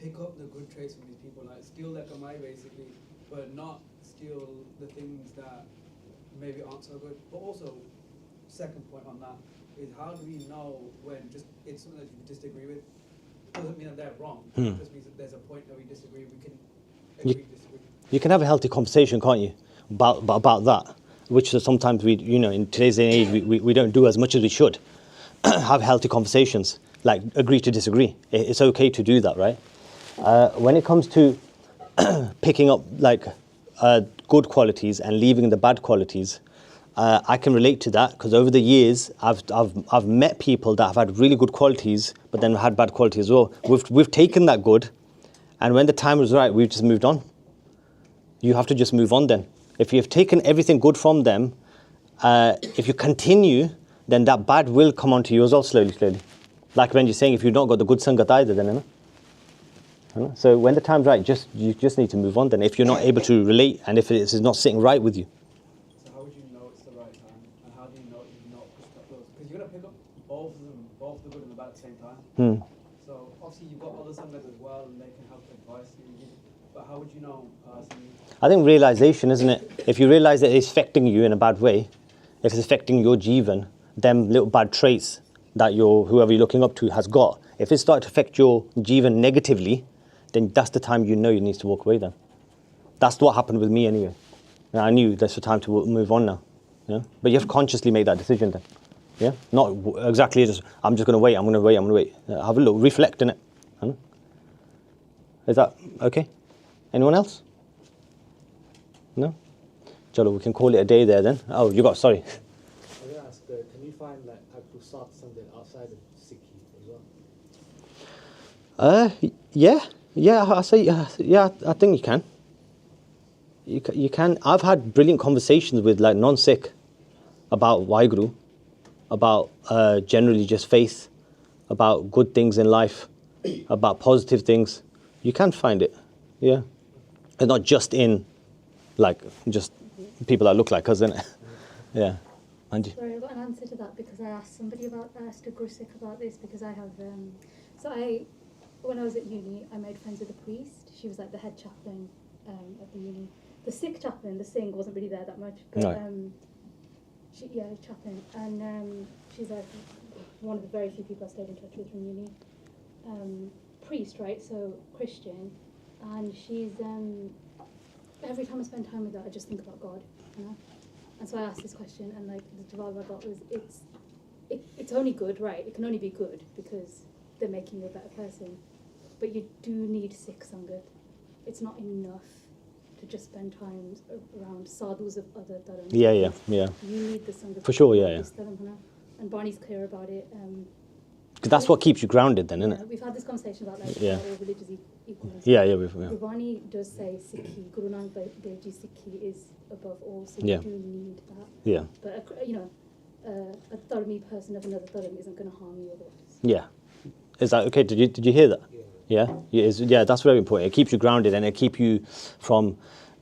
pick up the good traits from these people, like steal their Kamai basically, but not steal the things that maybe aren't so good? But also, second point on that is, how do we know when just it's something that you disagree with? Doesn't mean that they're wrong. It just means that there's a point that we disagree. We can agree to disagree. You can have a healthy conversation, can't you, about that? Which sometimes in today's day and age we don't do as much as we should. Have healthy conversations. like agree to disagree. It's okay to do that, right? When it comes to picking up like good qualities and leaving the bad qualities, I can relate to that because over the years I've met people that have had really good qualities but then had bad quality as well. We've taken that good, and when the time was right, we've just moved on. You have to just move on then. If you've taken everything good from them, if you continue, then that bad will come onto you as well slowly. Like when you're saying, if you've not got the good sangat either, then, you know? So when the time's right, you just need to move on then. If you're not able to relate and if it's not sitting right with you. So how would you know it's the right time? And how do you know you've not pushed up those? Because you're going to pick up both of them, both the good and the bad at the same time. So obviously you've got other sangat as well and they can help advise you. But how would you know personally? I think realization, isn't it? If you realize that it's affecting you in a bad way, if it's affecting your jivan, them little bad traits that whoever you're looking up to has got, if it starts to affect your jivan negatively, then that's the time you know you need to walk away then. That's what happened with me anyway. And I knew that's the time to move on now. Yeah? But you have to consciously make that decision then. Yeah? Not exactly just, I'm just going to wait, I'm going to wait. Have a look, reflect on it. Is that okay? Anyone else? No? Chalo, we can call it a day there then. Oh, sorry. I was going to ask, can you find like Sat something outside of Sikhi as well? Yeah, I think you can. You can. I've had brilliant conversations with like non-Sikh about WhyGuru, about generally just faith, about good things in life, about positive things. You can find it, yeah. And not just in like just people that look like us, innit? Yeah. Anji. Sorry, I got an answer to that because I asked a Guru Sikh about this because I have, when I was at uni, I made friends with a priest. She was like the head chaplain at the uni. The Sikh chaplain, the Singh, wasn't really there that much, but chaplain. And she's like one of the very few people I stayed in touch with from uni. Priest, right, so Christian. And she's, every time I spend time with her, I just think about God, you know? And so I asked this question, and like the jawab I got was, it's only good, right? It can only be good because they're making you a better person. But you do need Sikh Sangat. It's not enough to just spend time around sadhus of other dharms. Yeah. You need the Sangat. For sure, yeah. And Barney's clear about it. Because that's what keeps you grounded then, isn't it? We've had this conversation about like Yeah. all religious equals. Yeah. Barney does say Sikhi, Guru Nanak Dev Ji Sikhi is above all, so Yeah. you do need that. Yeah. But a dharmi person of another dharm isn't going to harm you otherwise. Yeah. Is that okay? Did you hear that? Yeah, that's very important. It keeps you grounded and it keeps you from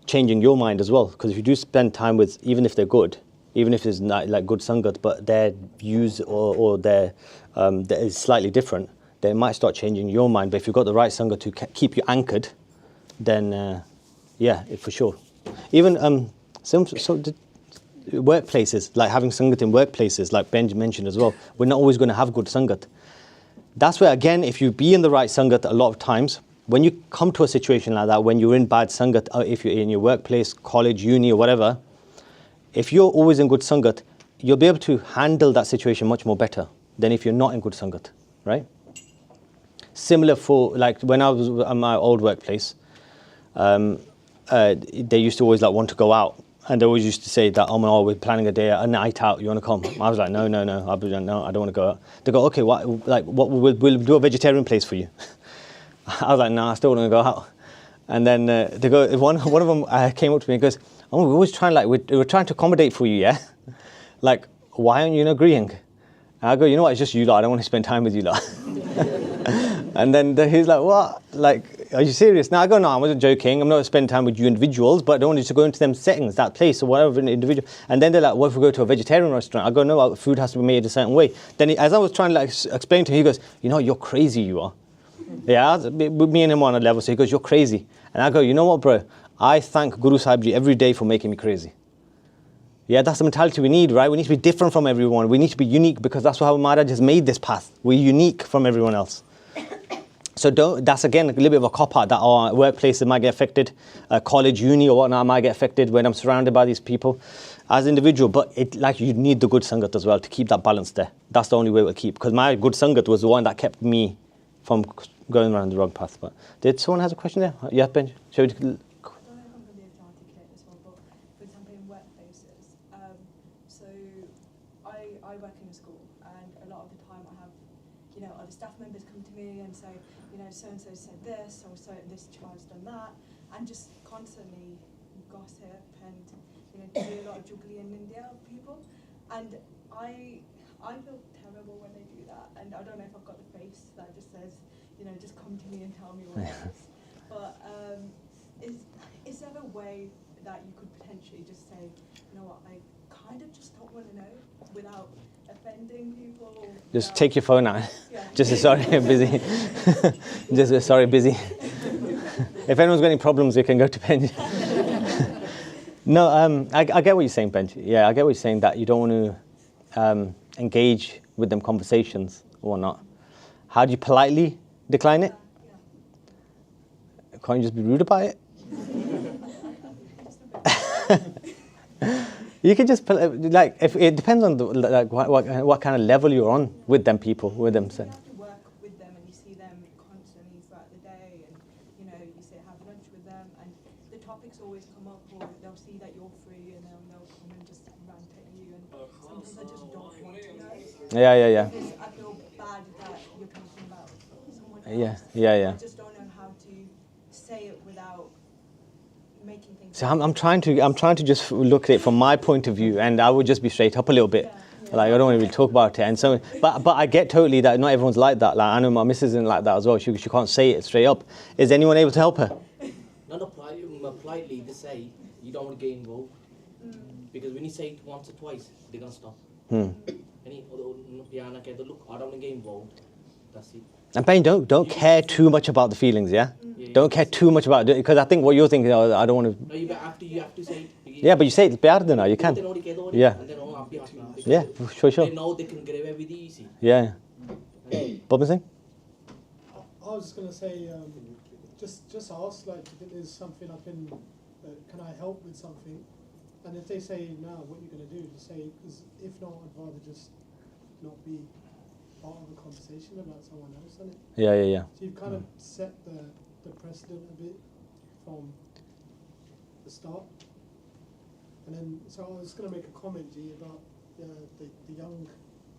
changing your mind as well. Because if you do spend time with, even if they're good, even if it's not like good sangat, but their views or their that is slightly different, then it might start changing your mind. But if you've got the right sangat to keep you anchored, then for sure. Even workplaces, like having sangat in workplaces, like Ben mentioned as well, we're not always going to have good sangat. That's where, again, if you be in the right sangat a lot of times, when you come to a situation like that, when you're in bad sangat, if you're in your workplace, college, uni or whatever, if you're always in good sangat, you'll be able to handle that situation much more better than if you're not in good sangat, right? Similar for, like, when I was at my old workplace, they used to always like want to go out. And they always used to say that, we're planning a night out, you want to come? I was like, no, I don't want to go out. They go, okay, we'll do a vegetarian place for you. I was like, no, I still want to go out. And then they go, one of them came up to me and goes, we're always trying, we're trying to accommodate for you, yeah? Like, why aren't you agreeing? And I go, you know what, it's just you lot, I don't want to spend time with you lot. And then he's like, what? Like, are you serious? Now I go, no, I wasn't joking. I'm not spending time with you individuals, but I don't want you to go into them settings, that place or whatever, an individual. And then they're like, what if we go to a vegetarian restaurant? I go, no, food has to be made a certain way. Then as I was trying to explain to him, he goes, you know, you're crazy, you are. Yeah, me and him on a level, so he goes, you're crazy. And I go, you know what, bro? I thank Guru Sahib Ji every day for making me crazy. Yeah, that's the mentality we need, right? We need to be different from everyone. We need to be unique because that's how Maharaj has made this path. We're unique from everyone else. So that's again a little bit of a cop-out that our workplaces might get affected, college, uni or whatnot might get affected when I'm surrounded by these people. as individual, but it like you need the good Sangat as well to keep that balance there. That's the only way we'll keep. Because my good Sangat was the one that kept me from going around the wrong path. But did someone have a question there? Yeah, Ben. Shall we? I don't know if I'm going to be able to articulate this one, but for example, in workplaces, so I work in a school, and a lot of the time I have, other staff members come to me and say, so and so said this, or so this child's done that, and just constantly gossip and do a lot of juggling in India of people, and I feel terrible when they do that, and I don't know if I've got the face that just says, just come to me and tell me what it is. But is there a way that you could potentially just say, what, I kind of just don't want to know without offending people? Just take your phone out. Yeah. Just sorry, busy. Just sorry, busy. If anyone's got any problems, you can go to Benji. No, I get what you're saying, Benji. Yeah, I get what you're saying, that you don't want to engage with them conversations or whatnot. How do you politely decline it? Yeah. Can't you just be rude about it? You can just if it depends on what kind of level you're on with them people, with them. You have to work with them, and you see them constantly throughout the day, and you say have lunch with them, and the topics always come up, or they'll see that you're free, and they'll come and just rant at you, and sometimes I just don't want to know. Yeah. Because I feel bad that you're talking about someone else. Yeah. I just don't know how to say it without making things. So I'm trying to just look at it from my point of view, and I would just be straight up a little bit. Like, I don't want to really talk about it, and so, but I get totally that not everyone's like that. Like, I know my missus isn't like that as well. She can't say it straight up. Is anyone able to help her? Not politely to say you don't want to get involved, because when you say it once or twice, they're gonna stop. Any look, I don't want to get involved. That's it. And Ben, don't care too much about the feelings, yeah? Don't care too much about it, because I think what you're thinking, I don't want to. No, you have to say it. Yeah, but you say it better now. You can. Yeah. Yeah, sure. They know they can get away with it easy. Yeah. Bob Singh? I was just going to say, just ask, like, if there's something can I help with something? And if they say, no, what are you going to do? Just say, because if not, I'd rather just not be part of a conversation about someone else, isn't it? Yeah. So you've kind of set the precedent a bit from the start. And then, so I was going to make a comment, G, about the young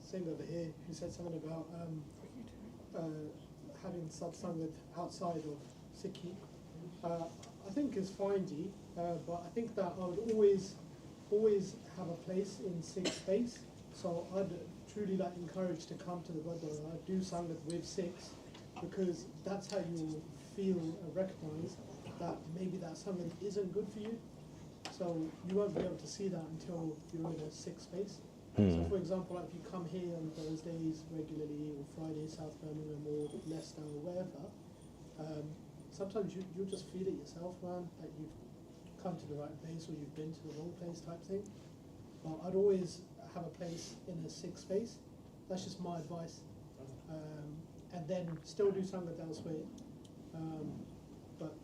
Singh over here who said something about having satsang outside of Sikhi. I think it's fine, G, but I think that I would always have a place in Sikh space. So I'd truly encourage to come to the Gurdwara, do Sangat with Sikhs, because that's how you'll feel recognized that maybe that Sangat isn't good for you. So you won't be able to see that until you're in a Sikh space. So for example, if you come here on Thursdays regularly, or Fridays, South Birmingham, or Leicester, or wherever, sometimes you'll just feel it yourself, man, that you've come to the right place or you've been to the wrong place type thing. But I'd always have a place in a Sikh space. That's just my advice. And then still do Sangat elsewhere. But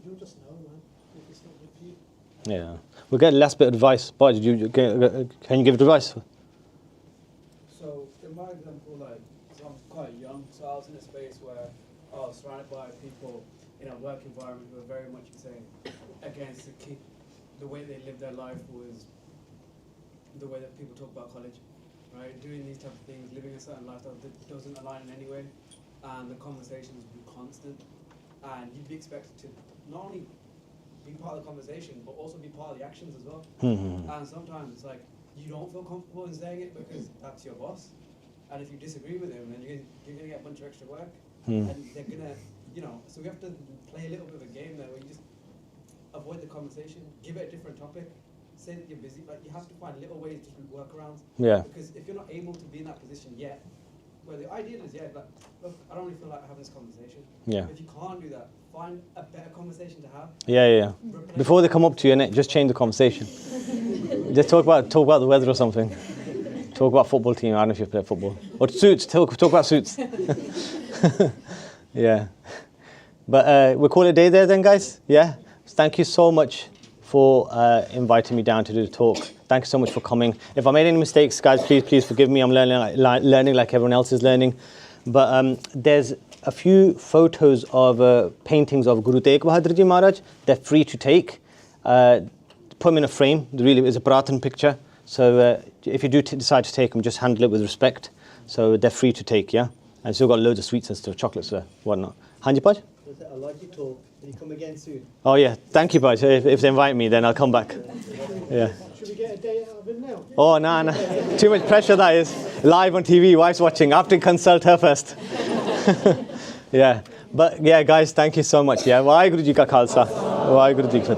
you'll just know, man, if it's not good for you. Yeah. We'll get the last bit of advice. Boy, can you give advice? So in my example, so I'm quite young, so I was in a space where I was surrounded by people in a work environment who were very much saying against the way they lived their life was the way that people talk about college, right? Doing these type of things, living a certain lifestyle that doesn't align in any way, and the conversations would be constant, and you'd be expected to not only be part of the conversation, but also be part of the actions as well. And sometimes it's like, you don't feel comfortable in saying it because that's your boss. And if you disagree with him, then you're going to get a bunch of extra work. And they're going to, so we have to play a little bit of a game there where you just avoid the conversation, give it a different topic, say that you're busy, but you have to find little ways to work around. Yeah. Because if you're not able to be in that position yet, well, the ideal is, look, I don't really feel like having this conversation. Yeah. If you can't do that, find a better conversation to have. Yeah. Before they come up to you, innit, just change the conversation. Just talk about the weather or something. Talk about football team. I don't know if you play football. Or suits. Talk about suits. Yeah. But we'll call it a day there then, guys. Yeah. Thank you so much for inviting me down to do the talk. Thank you so much for coming. If I made any mistakes, guys, please forgive me. I'm learning like everyone else is learning. But there's a few photos of paintings of Guru Tegh Bahadur Ji Maharaj. They're free to take. Put them in a frame. There really is a Pratan picture. So if you do decide to take them, just handle it with respect. So they're free to take, yeah? And still got loads of sweets and stuff, chocolates or whatnot. Hanji Paj? I like your talk. Can you come again soon? Oh yeah, thank you, Paj. If they invite me, then I'll come back. Yeah. Should we get a day out of it now? Oh, nah. Too much pressure, that is. Live on TV, wife's watching. I have to consult her first. Yeah. But yeah, guys, thank you so much. Yeah. WhyGuru Ji Ka Khalsa. WhyGuru Ji Ki Fateh.